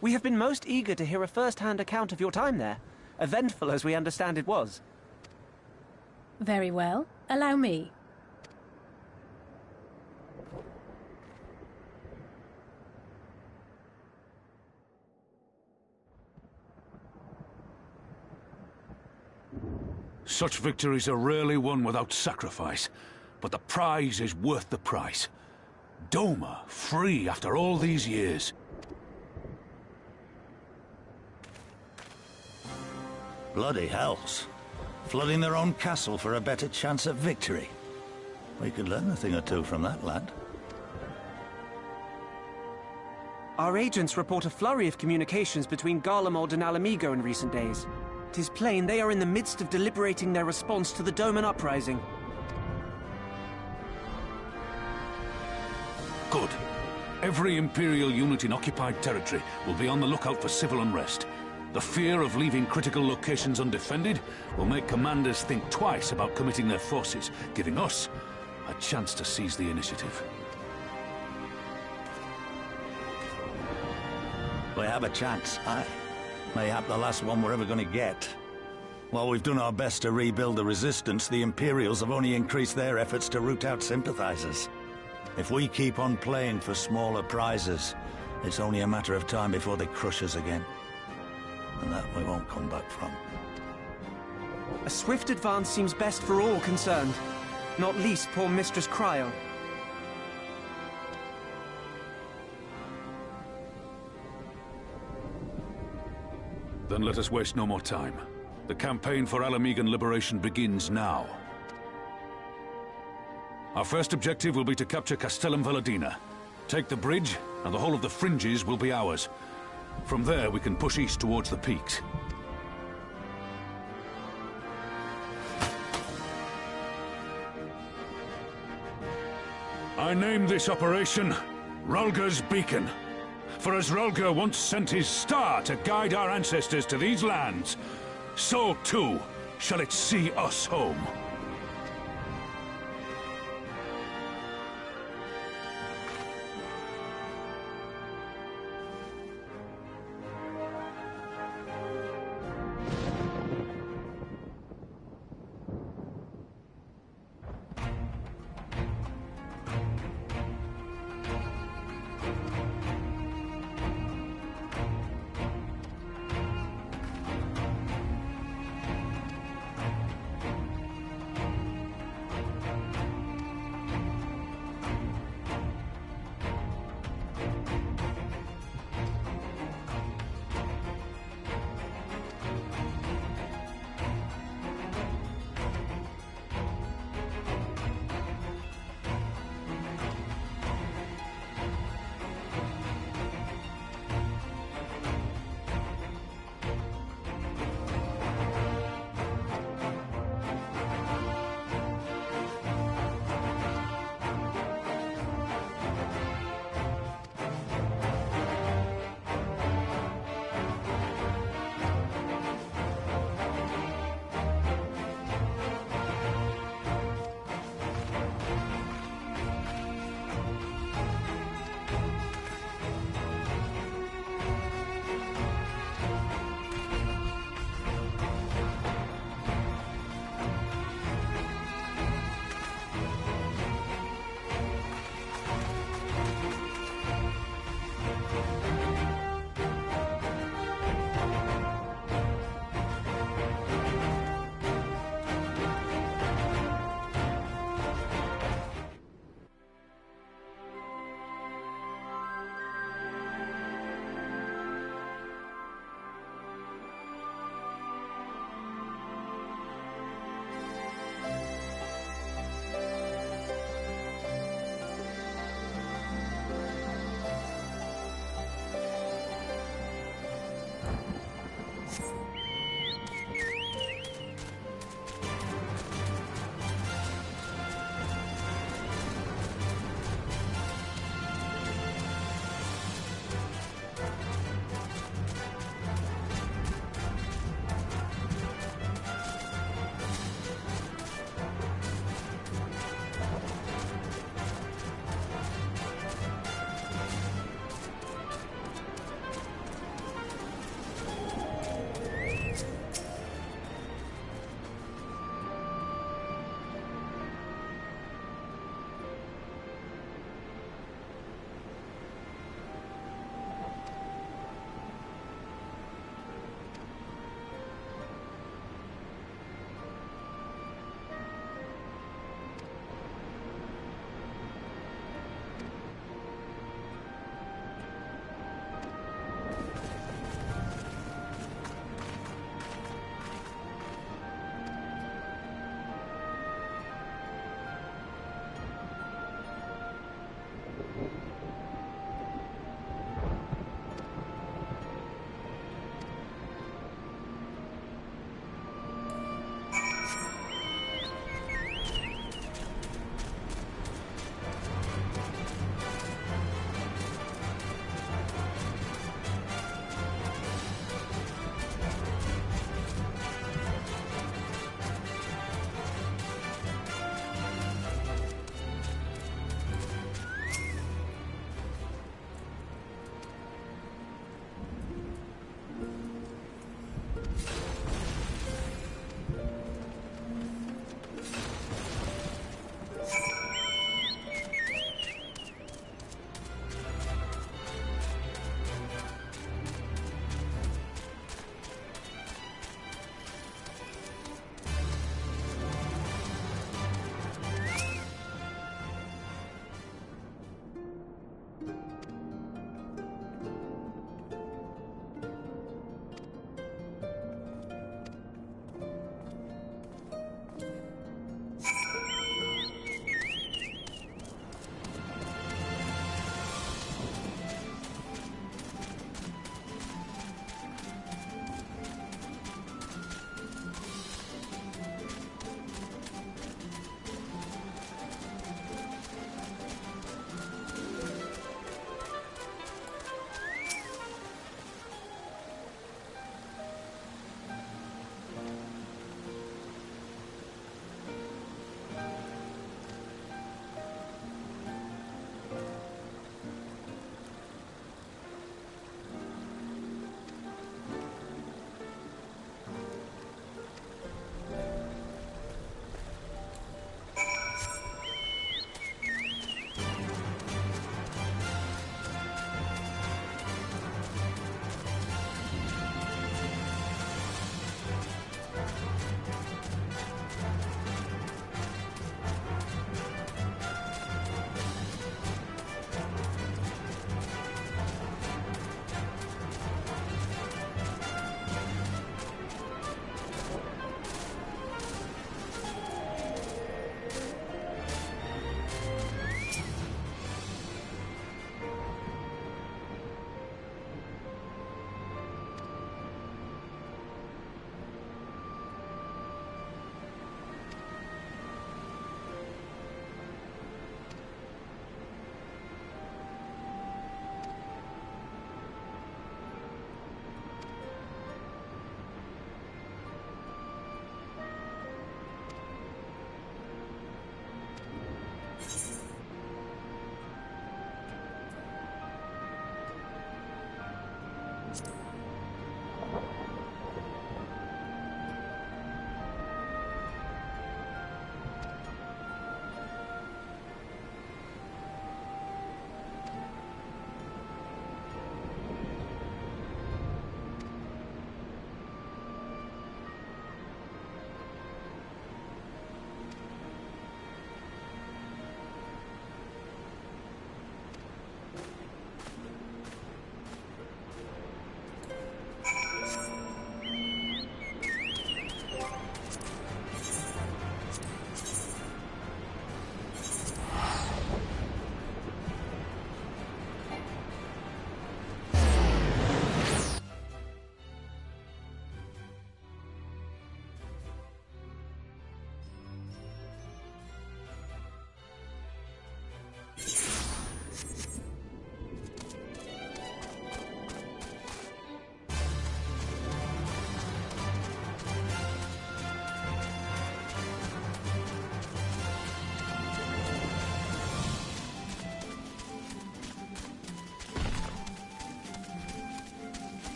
We have been most eager to hear a first-hand account of your time there, eventful as we understand it was. Very well. Allow me. Such victories are rarely won without sacrifice, but the prize is worth the price. Doma, free after all these years. Bloody hells. Flooding their own castle for a better chance at victory. We could learn a thing or two from that lad. Our agents report a flurry of communications between Garlemald and Alamigo in recent days. 'Tis plain they are in the midst of deliberating their response to the Doman uprising. Good. Every Imperial unit in occupied territory will be on the lookout for civil unrest. The fear of leaving critical locations undefended will make commanders think twice about committing their forces, giving us a chance to seize the initiative. We have a chance, aye. Mayhap the last one we're ever going to get. While we've done our best to rebuild the resistance, the Imperials have only increased their efforts to root out sympathizers. If we keep on playing for smaller prizes, it's only a matter of time before they crush us again. And that we won't come back from. A swift advance seems best for all concerned, not least poor Mistress Cryo. Then let us waste no more time. The campaign for Alamigan liberation begins now. Our first objective will be to capture Castellum Valadina. Take the bridge, and the whole of the fringes will be ours. From there, we can push east towards the peaks. I name this operation Rulga's Beacon. For as Rulga once sent his star to guide our ancestors to these lands, so too shall it see us home.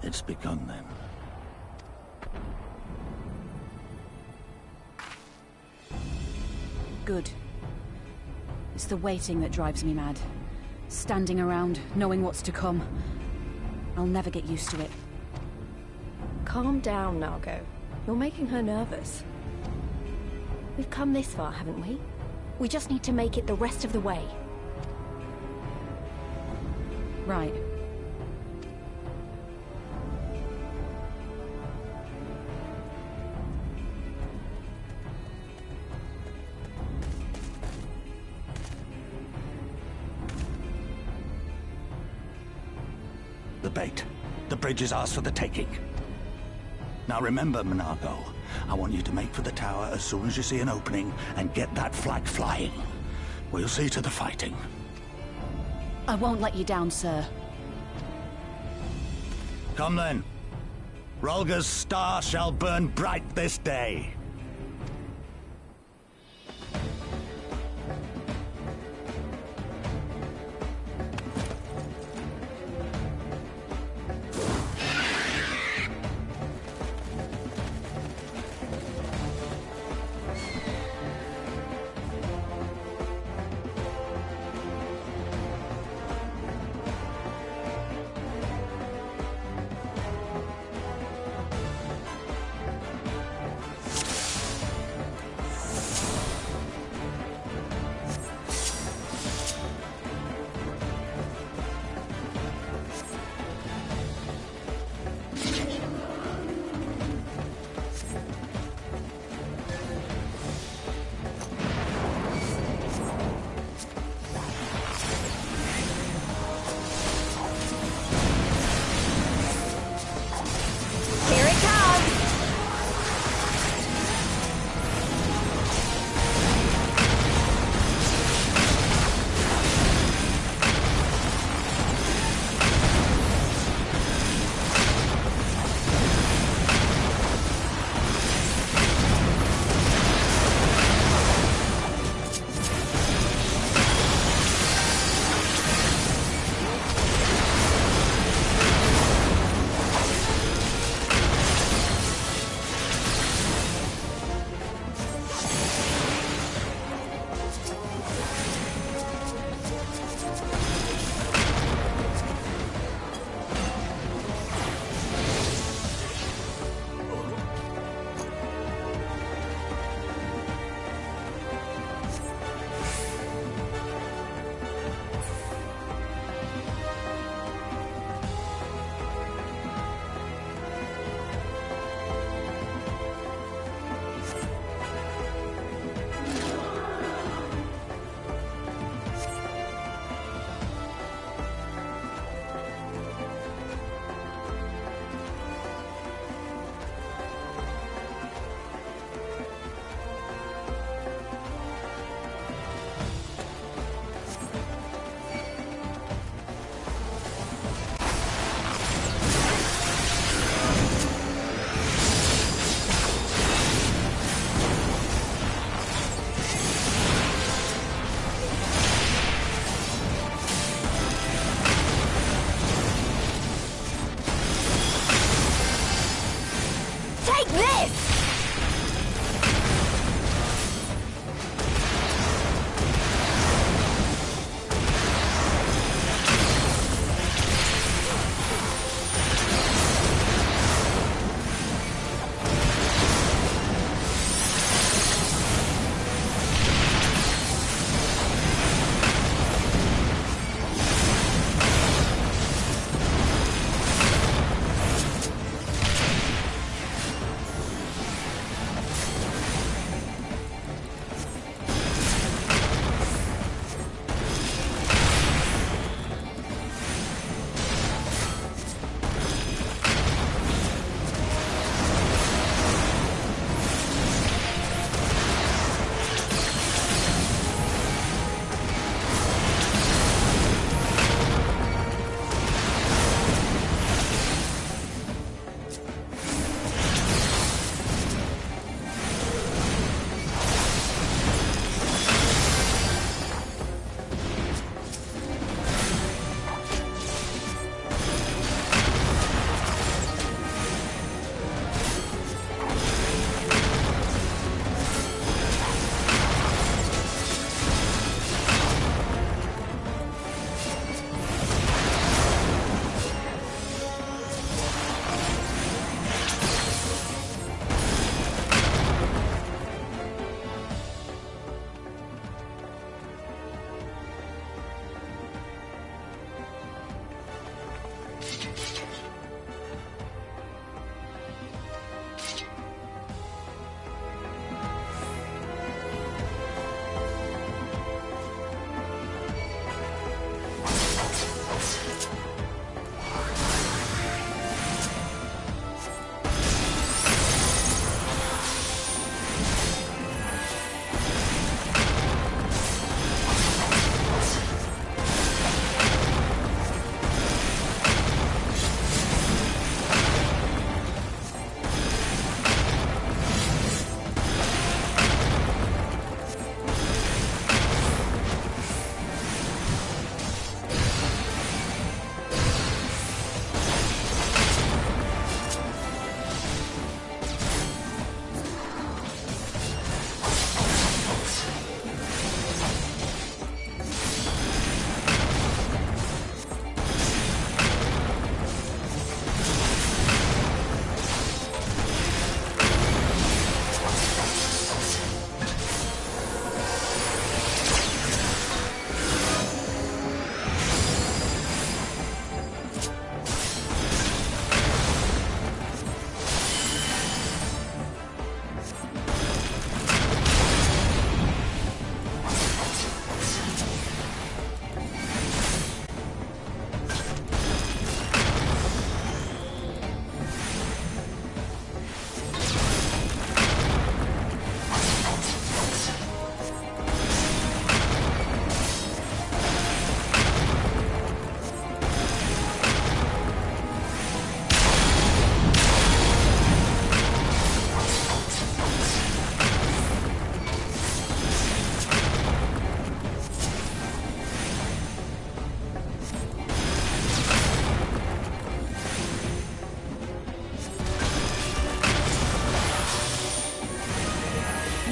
It's begun then. Good. It's the waiting that drives me mad. Standing around, knowing what's to come. I'll never get used to it. Calm down, Nargo. You're making her nervous. We've come this far, haven't we? We just need to make it the rest of the way. Right. The bait. The bridge is ours for the taking. Now remember, Monago, I want you to make for the tower as soon as you see an opening and get that flag flying. We'll see to the fighting. I won't let you down, sir. Come then. Rolga's star shall burn bright this day.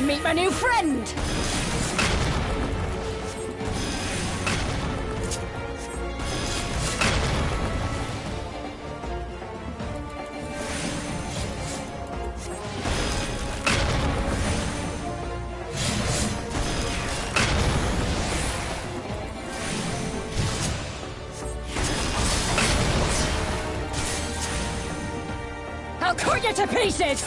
Meet my new friend! I'll cut you to pieces!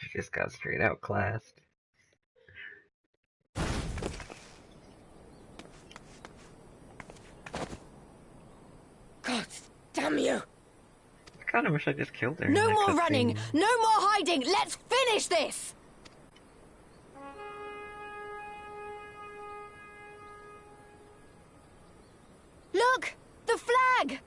She just got straight out classed. God damn you! I kinda wish I just killed her. No more running! No more hiding! Let's finish this! Look! The flag!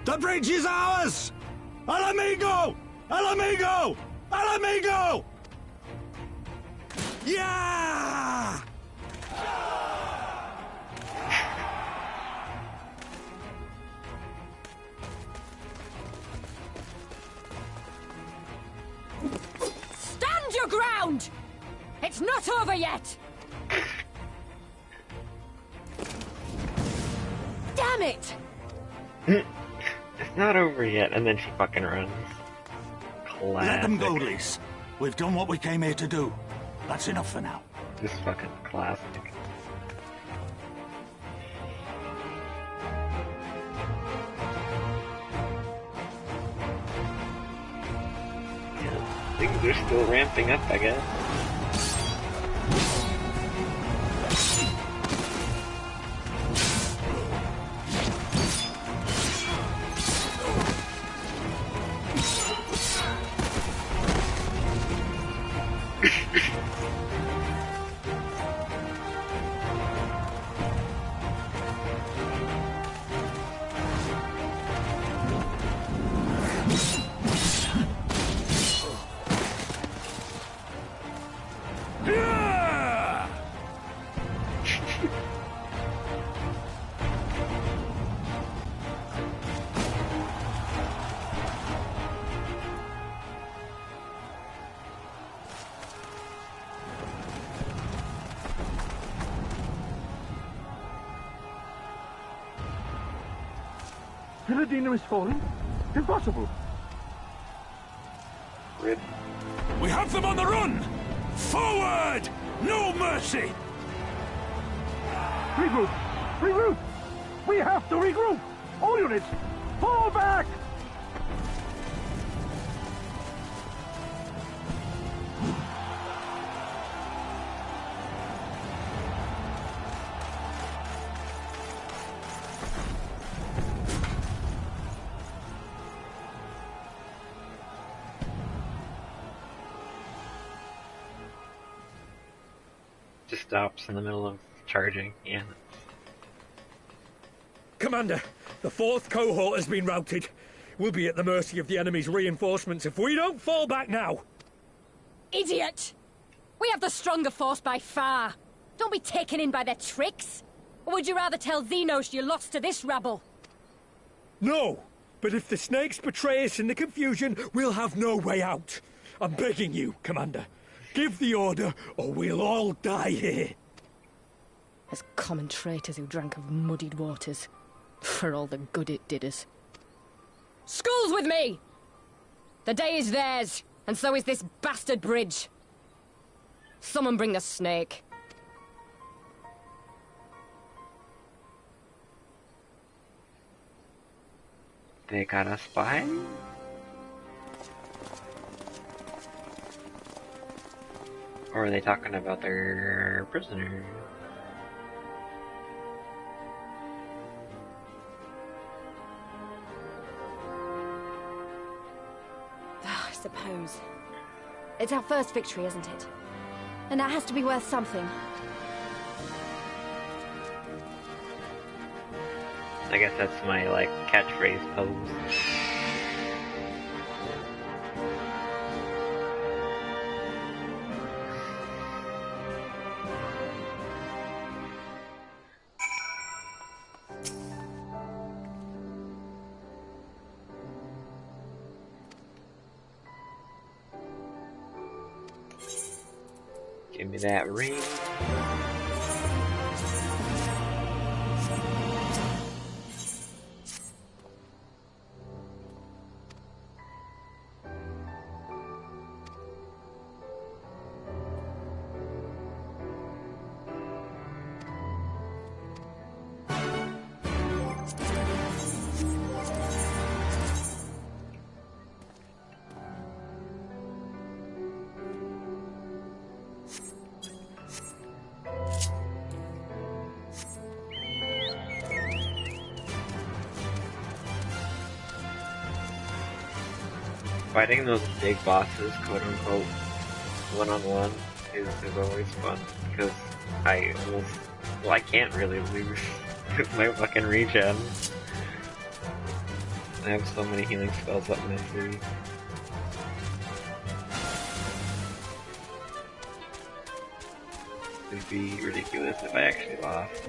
The bridge is ours! Al amigo! Al amigo! Al amigo! Yeah! Stand your ground! It's not over yet! Damn it! It's not over yet, and then she fucking runs. Classic. Let them go, Lise. We've done what we came here to do. That's enough for now. This fucking classic. Yeah, things are still ramping up, I guess. Philadina is falling? Impossible! Rip. We have them on the run! Forward! No mercy! Regroup! Regroup! We have to regroup! All units, fall back! stops in the middle of charging. Yeah. Commander, the 4th cohort has been routed. We'll be at the mercy of the enemy's reinforcements if we don't fall back now. Idiot! We have the stronger force by far. Don't be taken in by their tricks. Or would you rather tell Xenos you lost to this rabble? No, but if the snakes betray us in the confusion, we'll have no way out. I'm begging you, Commander. Give the order, or we'll all die here. As common traitors who drank of muddied waters. For all the good it did us. Skulls with me! The day is theirs, and so is this bastard bridge. Someone bring the snake. They got a spy? Or are they talking about their prisoner? I suppose. It's our first victory, isn't it? And that has to be worth something. I guess that's my, like, catchphrase pose. Give me that ring. Fighting those big bosses, quote-unquote, one-on-one is always fun, because I can't really lose with my fucking regen. I have so many healing spells up my sleeve. It'd be ridiculous if I actually lost.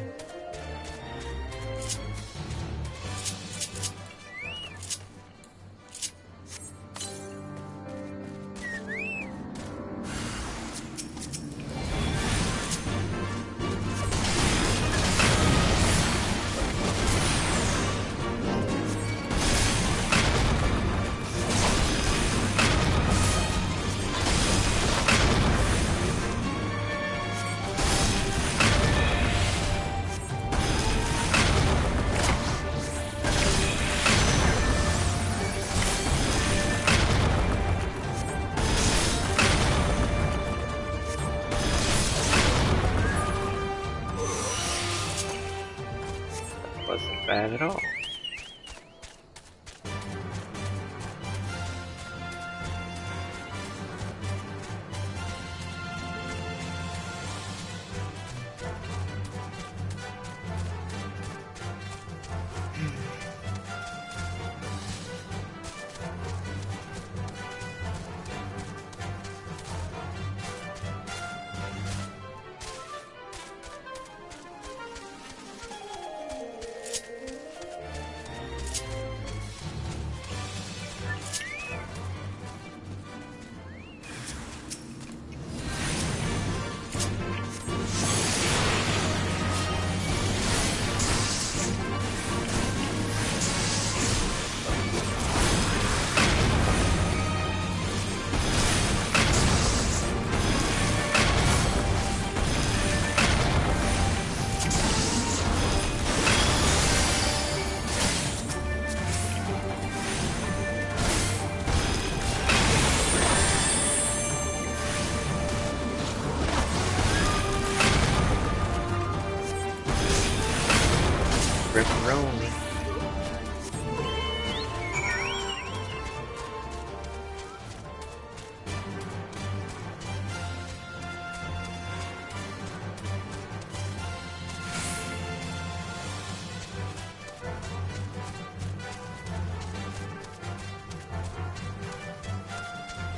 Wasn't bad at all.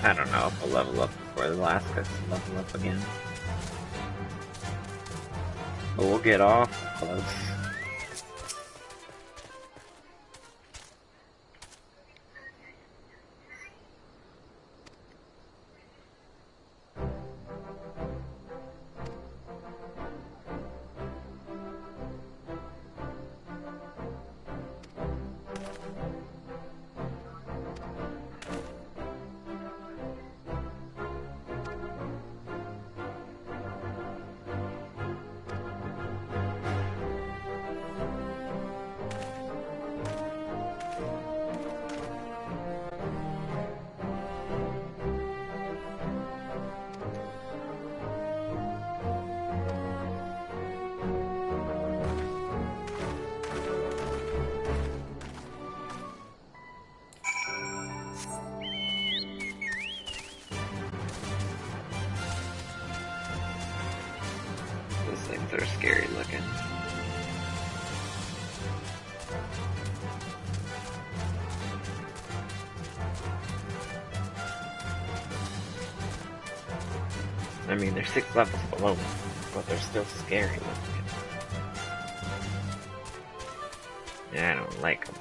I don't know if I'll level up before the last gets to level up again. But we'll get off close. They're scary looking. I mean, they're 6 levels below me, but they're still scary looking. Yeah, I don't like them.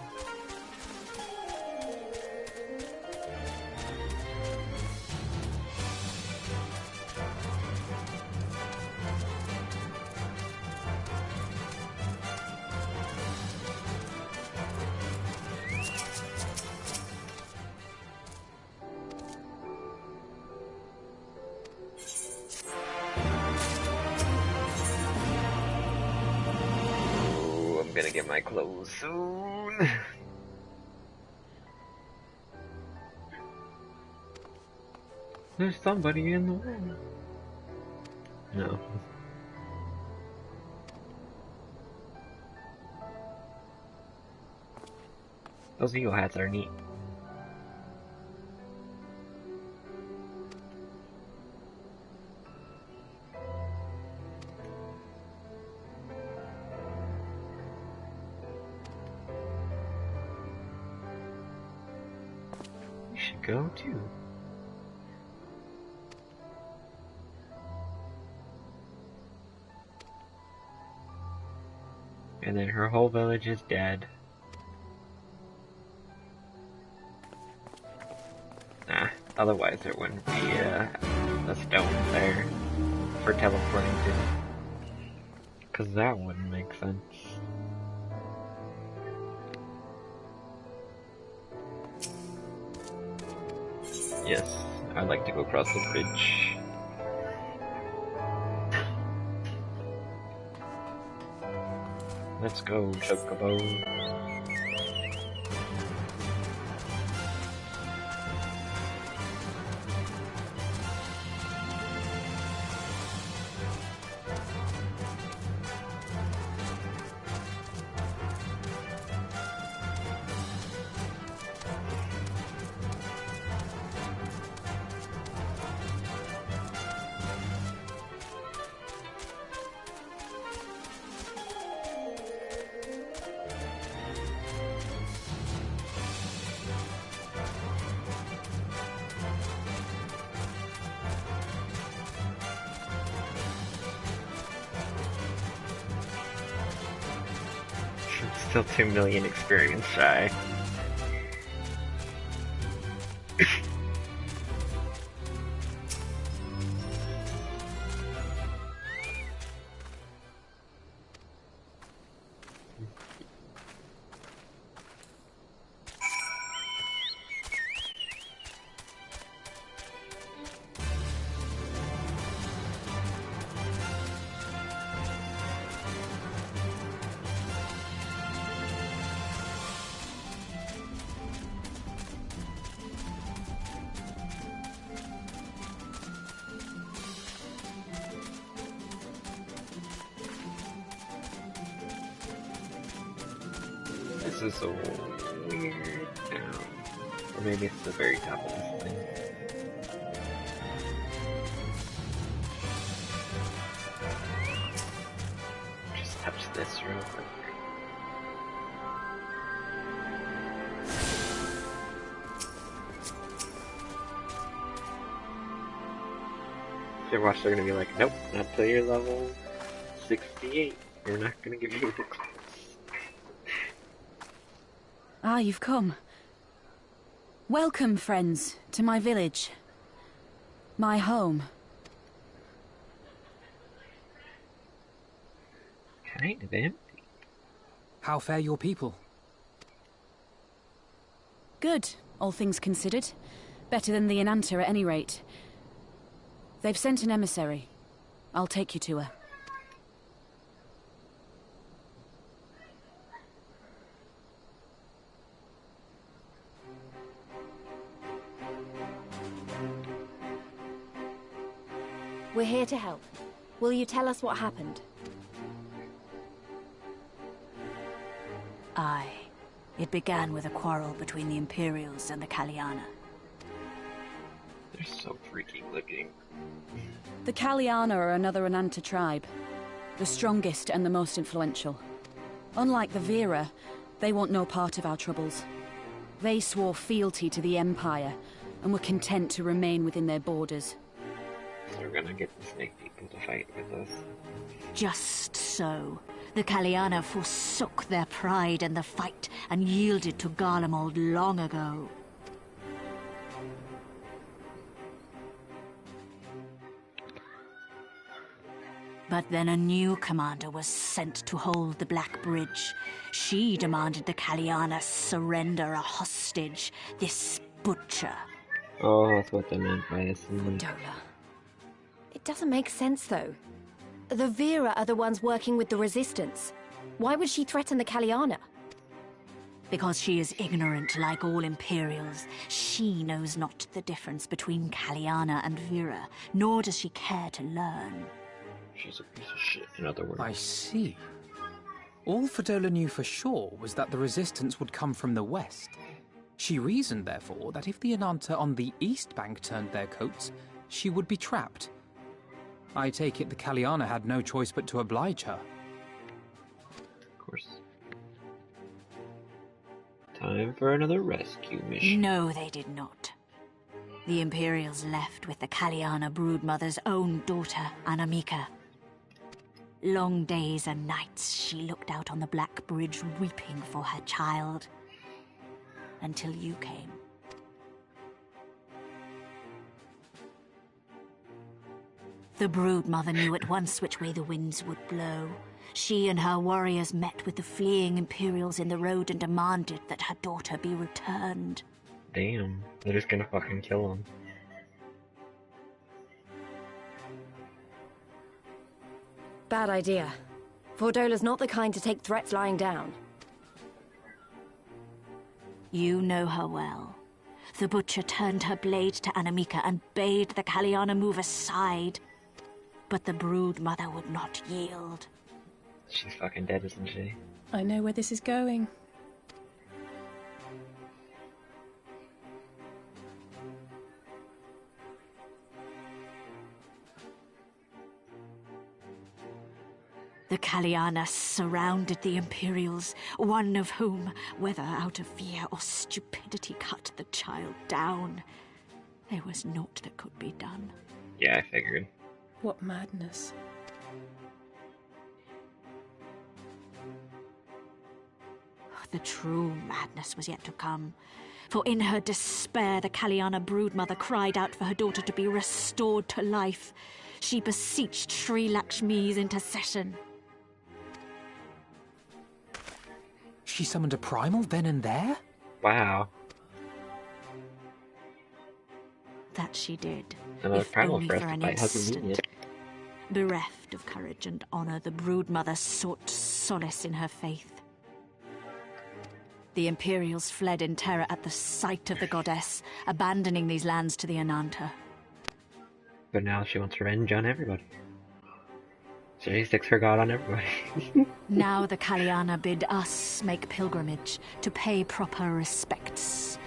I'm gonna get my clothes soon. There's somebody in the room. No. Those eagle hats are neat. Go to. And then her whole village is dead. Nah, otherwise there wouldn't be a stone there for teleporting to. 'Cause that wouldn't make sense. Yes, I'd like to go across the bridge. Let's go, Chocobo. Still 2 million experience shy. This is a weird town. Or maybe it's the very top of this thing. Just touch this real quick. They're gonna be like, nope, not till you're level 68. We're not gonna give you the class. Ah, you've come. Welcome, friends, to my village. My home. Kind of empty. How fare your people? Good, all things considered. Better than the Ananta at any rate. They've sent an emissary. I'll take you to her. We're here to help. Will you tell us what happened? Aye. It began with a quarrel between the Imperials and the Kaliana. They're so freaky looking. The Kaliana are another Ananta tribe. The strongest and the most influential. Unlike the Vera, they want no part of our troubles. They swore fealty to the Empire, and were content to remain within their borders. So we're gonna get the snake people to fight with us. Just so. The Kaliana forsook their pride in the fight and yielded to Garlemald long ago. But then a new commander was sent to hold the Black Bridge. She demanded the Kaliana surrender a hostage, this butcher. Oh, that's what they meant by this. Dola. It doesn't make sense, though. The Vera are the ones working with the Resistance. Why would she threaten the Kaliana? Because she is ignorant like all Imperials. She knows not the difference between Kaliana and Vera, nor does she care to learn. She's a piece of shit, in other words. I see. All Fedola knew for sure was that the Resistance would come from the west. She reasoned, therefore, that if the Ananta on the east bank turned their coats, she would be trapped. I take it the Kaliana had no choice but to oblige her. Of course. Time for another rescue mission. No, they did not. The Imperials left with the Kaliana broodmother's own daughter, Anamika. Long days and nights she looked out on the Black Bridge weeping for her child. Until you came. The broodmother knew at once which way the winds would blow. She and her warriors met with the fleeing Imperials in the road and demanded that her daughter be returned. Damn, they're just gonna fucking kill him. Bad idea. Fordola's not the kind to take threats lying down. You know her well. The butcher turned her blade to Anamika and bade the Kaliana move aside. But the broodmother would not yield. She's fucking dead, isn't she? I know where this is going. The Kaliana surrounded the Imperials, one of whom, whether out of fear or stupidity, cut the child down. There was naught that could be done. Yeah, I figured. What madness. The true madness was yet to come. For in her despair, the Kaliana broodmother cried out for her daughter to be restored to life. She beseeched Sri Lakshmi's intercession. She summoned a primal then and there? Wow. That she did, Another if primal only for us for to an fight. How instant. convenient. Bereft of courage and honor, the broodmother sought solace in her faith. The Imperials fled in terror at the sight of the goddess, abandoning these lands to the Ananta. But now she wants revenge on everybody. So she sticks her god on everybody. Now the Kaliana bid us make pilgrimage to pay proper respects.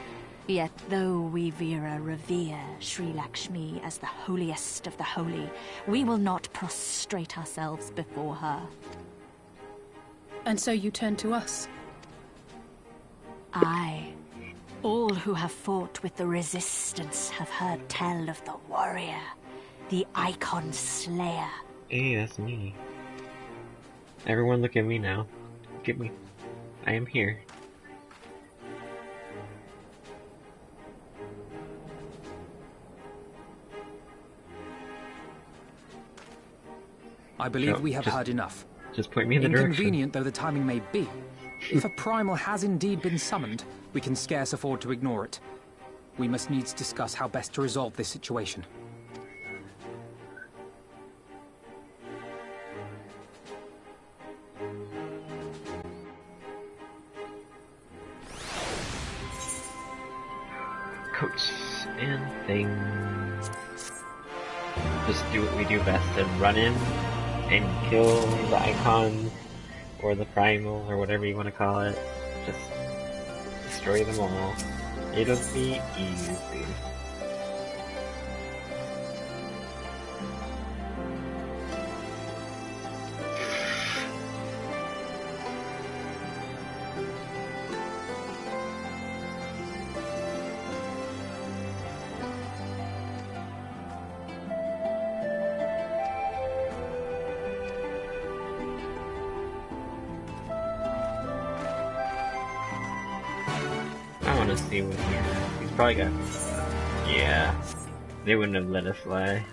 Yet though we Vera revere Sri Lakshmi as the holiest of the holy, we will not prostrate ourselves before her. And so you turn to us? Aye. All who have fought with the Resistance have heard tell of the warrior, the Icon Slayer. Hey, that's me. Everyone look at me now. Look at me. I am here. I believe we have heard enough. Just point me in the direction. Inconvenient though the timing may be, if a primal has indeed been summoned, we can scarce afford to ignore it. We must needs discuss how best to resolve this situation. Coats and things. Just do what we do best and run in and kill the icons or the primal or whatever you want to call it. Just destroy them all. It'll be easy. I want to see what he's probably got. Yeah, they wouldn't have let us fly.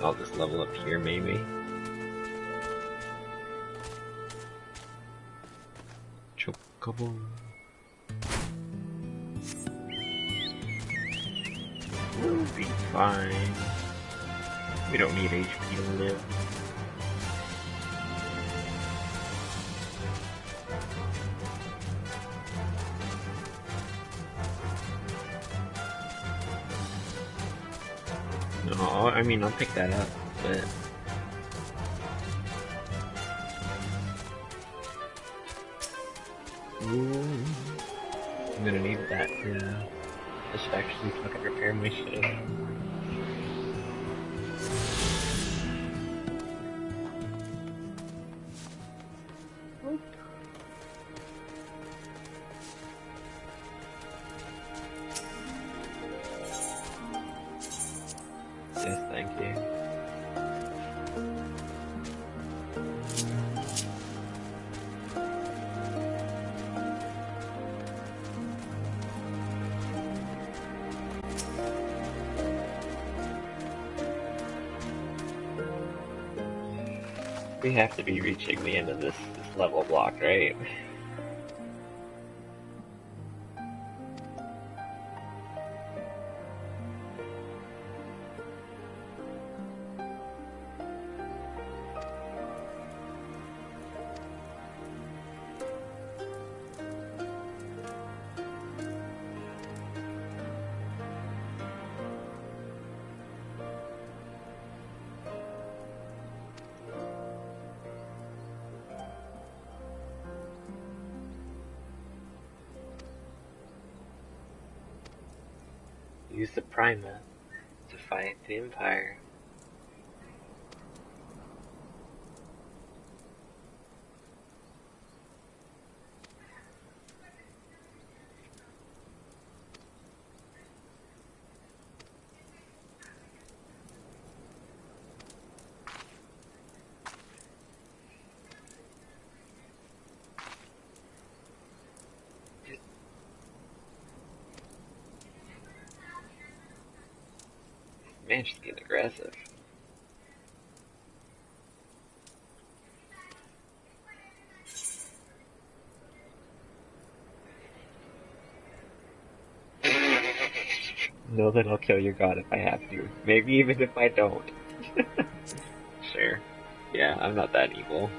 I'll just level up here, maybe. Chocobo. We'll be fine. We don't need HP to live. No, I mean, I'll pick that up, but... Ooh. I'm gonna need that, yeah. I should actually fucking repair my shit. Yes, thank you. We have to be reaching the end of this level block, right? Use the Prima to fight the Empire. Man, she's getting aggressive. Know that I'll kill your god if I have to. Maybe even if I don't. Sure. Yeah, I'm not that evil.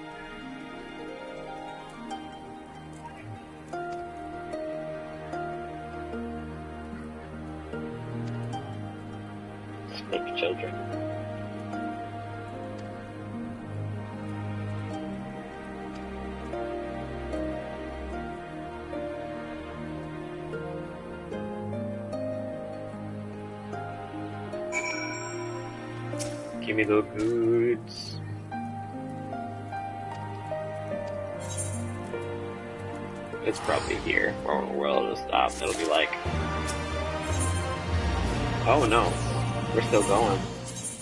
Like children. Give me the goods. It's probably here, or we'll just stop. It'll be like, Oh no, we're still going.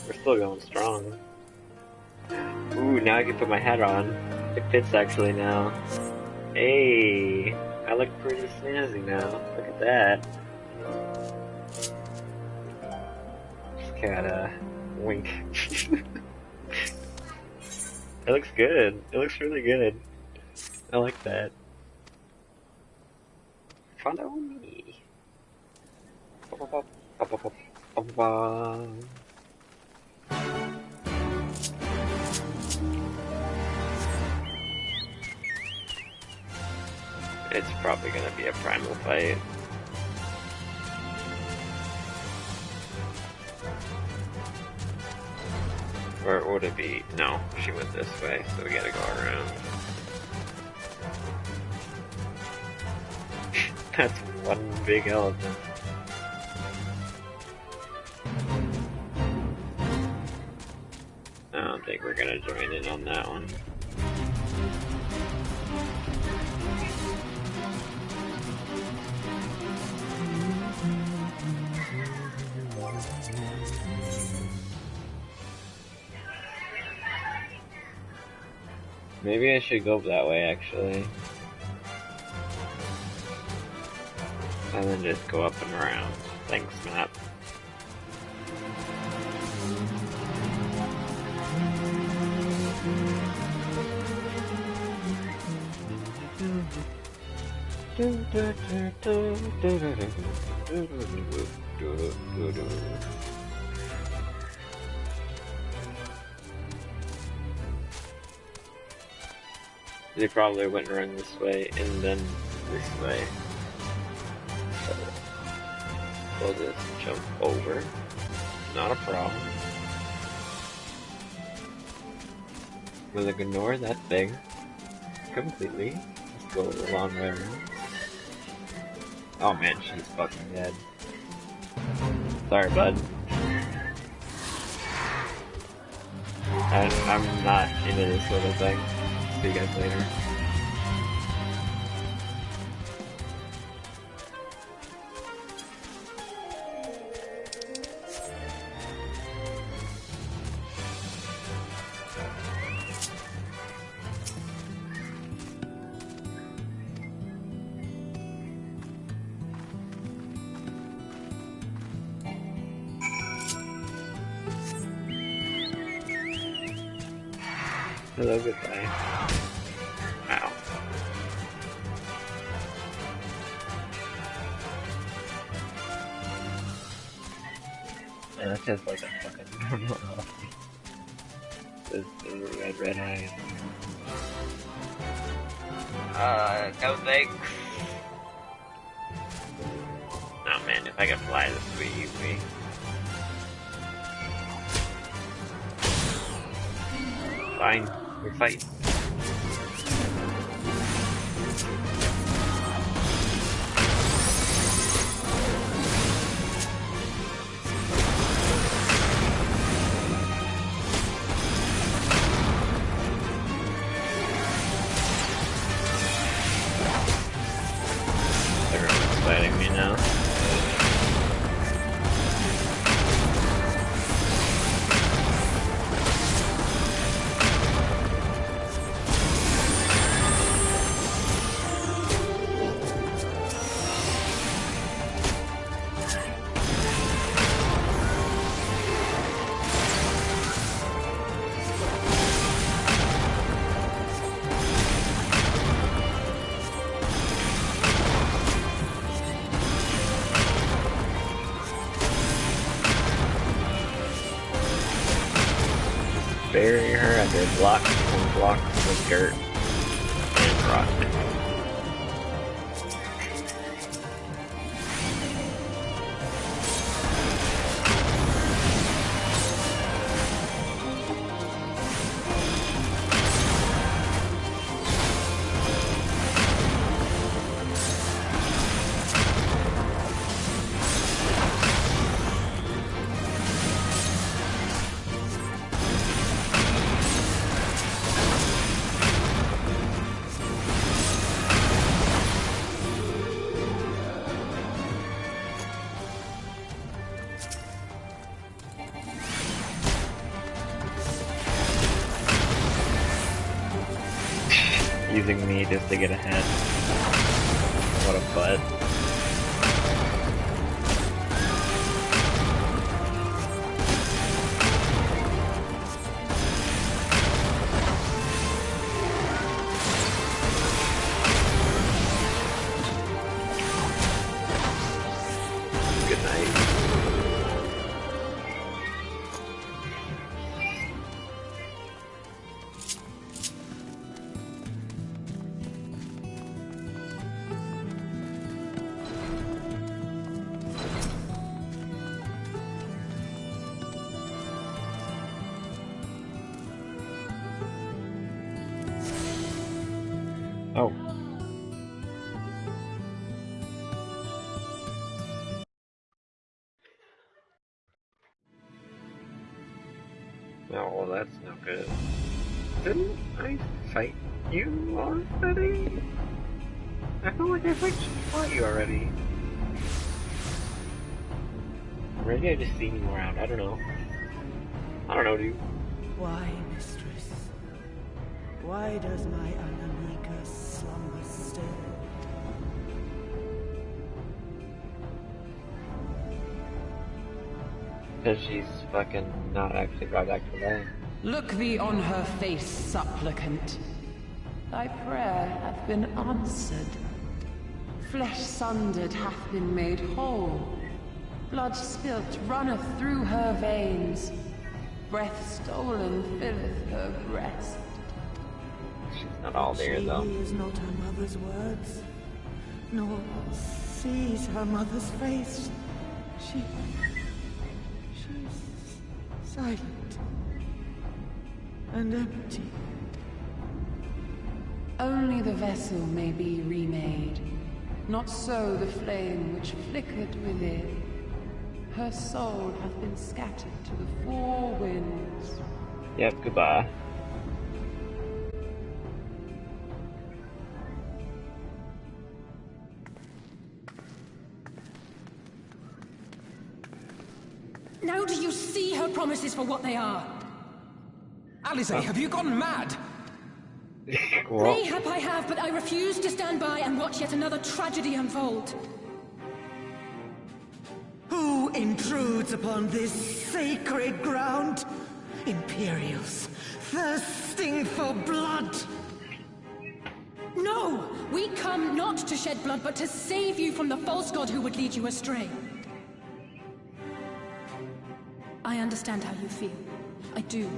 We're still going strong. Ooh, now I can put my hat on. It fits actually now. Hey, I look pretty snazzy now. Look at that. Just gotta wink. It looks good. It looks really good. I like that. Follow me. It's probably gonna be a primal fight. Or would it be? No, she went this way, so we gotta go around. That's one big elephant. I don't think we're gonna join in on that one. Maybe I should go that way, actually. And then just go up and around. Thanks, map. They probably went run this way and then this way. So we'll just jump over. Not a problem. We'll ignore that thing completely. Just go a long way around. Oh man, she's fucking dead. Sorry, bud. I'm not into this little thing. See you guys later. Hello, goodbye. Ow. Yeah, that tastes like a fucking normal coffee. This red eye. No thanks. Oh man, if I could fly, this would be easy. Fine. We fight. Everyone's fighting me now. Bury her under blocks and blocks of dirt and rock. using me just to get ahead. What a butt. Good night. Oh. Oh, well, that's no good. Didn't I fight you already? I feel like I fought you already. Maybe I just seen you around, I don't know. I don't know, dude. Why, mistress? Why does my Anamika slumber still? Because she's fucking not actually brought back to life. Look thee on her face, supplicant. Thy prayer hath been answered. Flesh sundered hath been made whole. Blood spilt runneth through her veins. Breath stolen filleth her breast. She's not all there, though. She hears not her mother's words, nor sees her mother's face. She's silent and empty. Only the vessel may be remade. Not so the flame which flickered within. Her soul hath been scattered to the four winds. Yep, goodbye. Now do you see her promises for what they are? Alisaie, have you gone mad? Mayhap I have, but I refuse to stand by and watch yet another tragedy unfold. Who intrudes upon this sacred ground? Imperials, thirsting for blood. No! We come not to shed blood, but to save you from the false god who would lead you astray. I understand how you feel. I do.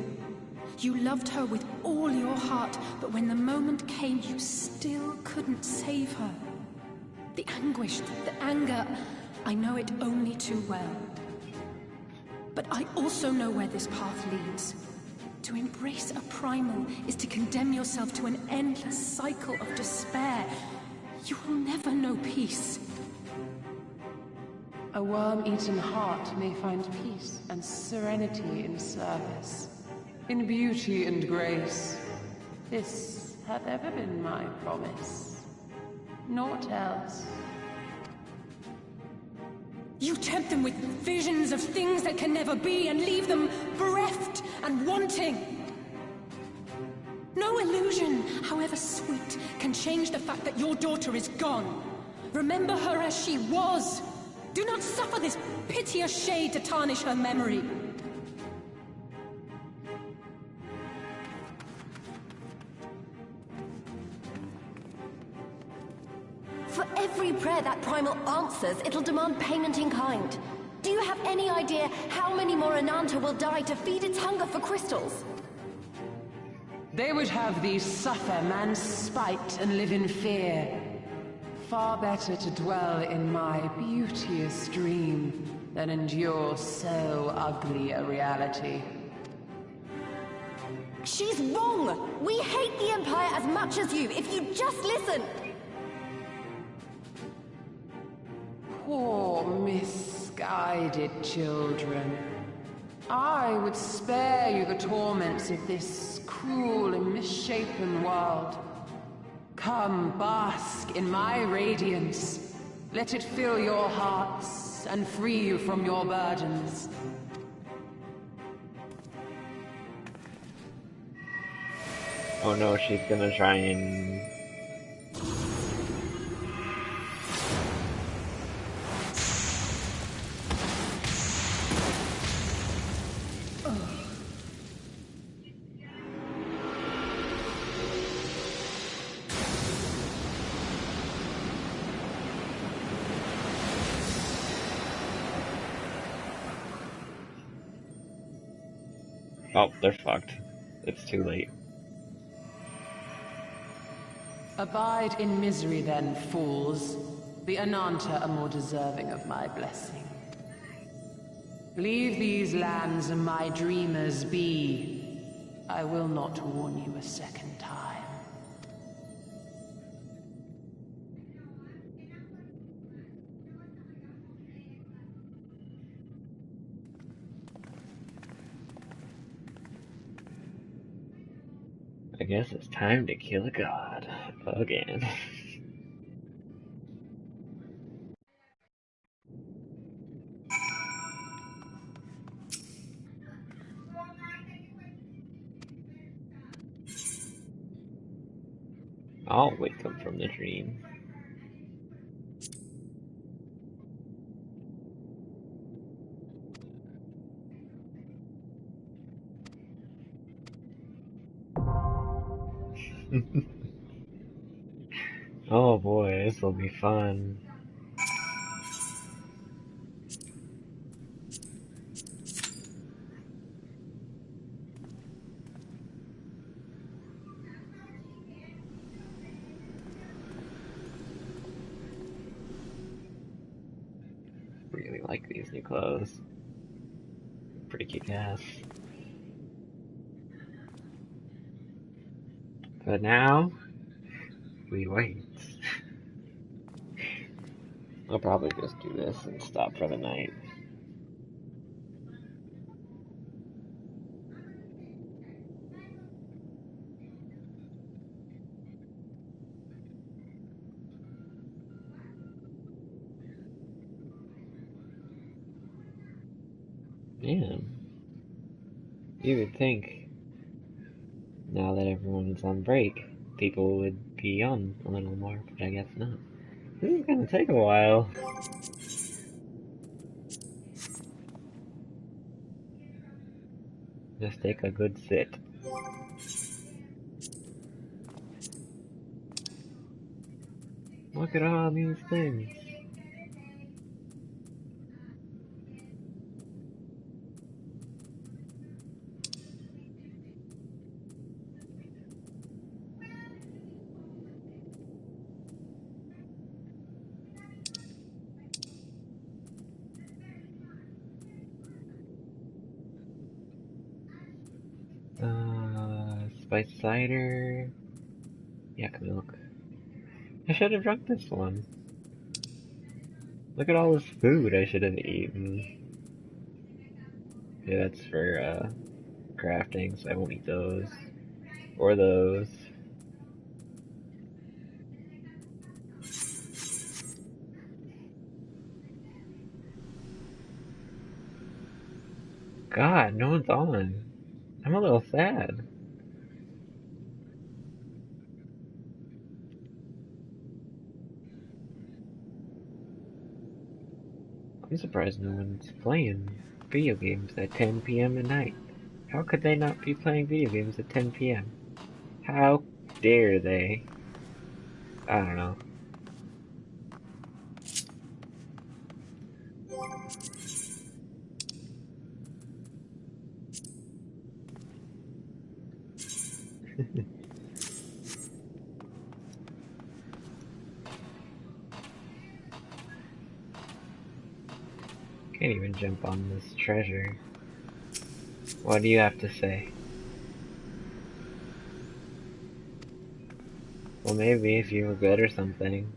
You loved her with all your heart, but when the moment came, you still couldn't save her. The anguish, the anger, I know it only too well. But I also know where this path leads. To embrace a primal is to condemn yourself to an endless cycle of despair. You will never know peace. A worm-eaten heart may find peace and serenity in service, in beauty and grace. This hath ever been my promise. Naught else. You tempt them with visions of things that can never be and leave them bereft and wanting. No illusion, however sweet, can change the fact that your daughter is gone. Remember her as she was. Do not suffer this piteous shade to tarnish her memory. For every prayer that primal answers, it'll demand payment in kind. Do you have any idea how many more Ananta will die to feed its hunger for crystals? They would have thee suffer man's spite and live in fear. Far better to dwell in my beauteous dream than endure so ugly a reality. She's wrong! We hate the Empire as much as you, if you just listen! Poor, misguided children. I would spare you the torments of this cruel and misshapen world. Come, bask in my radiance. Let it fill your hearts and free you from your burdens. Oh no, she's gonna try and... Oh, they're fucked. It's too late. Abide in misery then, fools. The Ananta are more deserving of my blessing. Leave these lands and my dreamers be. I will not warn you a second time. I guess it's time to kill a god. Again. I'll wake up from the dream. Oh boy, this will be fun. Really like these new clothes. Pretty kick-ass. But now, we wait. I'll probably just do this and stop for the night. Man, you would think, now that everyone's on break, people would be on a little more, but I guess not. This is gonna take a while. Just take a good sit. Look at all these things. Spiced cider. Yak milk. I should have drunk this one. Look at all this food I should have eaten. Yeah, that's for, crafting, so I won't eat those. Or those. God, no one's on. I'm a little sad. I'm surprised no one's playing video games at 10 p.m. at night. How could they not be playing video games at 10 p.m.? How dare they? I don't know. Can't even jump on this treasure. What do you have to say? Well, maybe if you were good or something.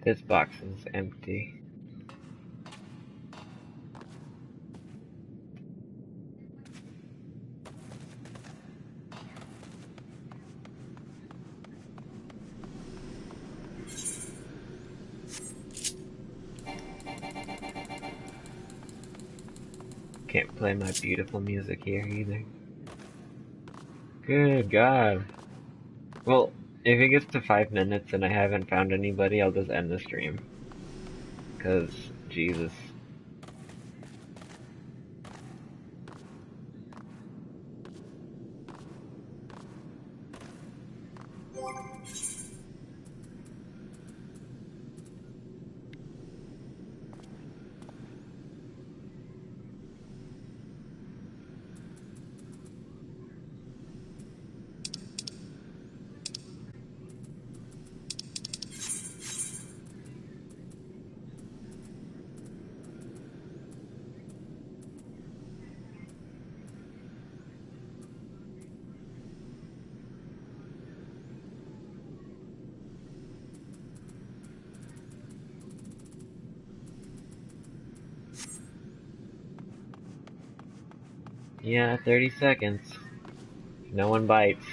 This box is empty. can't play my beautiful music here either. Good God. Well, if it gets to 5 minutes and I haven't found anybody, I'll just end the stream. 'Cause, Jesus. Yeah, 30 seconds. No one bites.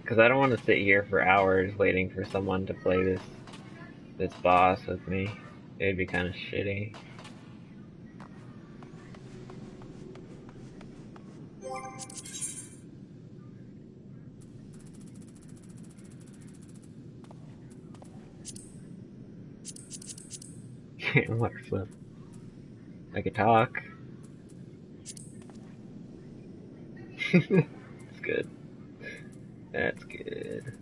Because I don't want to sit here for hours waiting for someone to play this boss with me. It'd be kind of shitty. What flip? I could talk. That's good. That's good.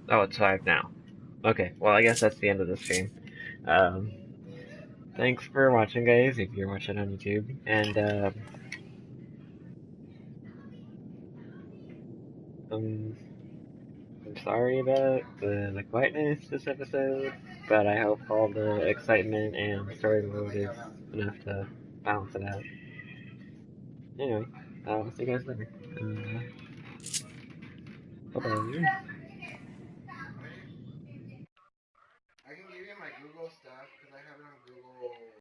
Oh, it's 5 now. Okay, well I guess that's the end of the stream. Thanks for watching, guys, if you're watching on YouTube, and I'm sorry about the quietness this episode, but I hope all the excitement and story mode is enough to balance it out. Anyway, I'll see you guys later. Bye-bye.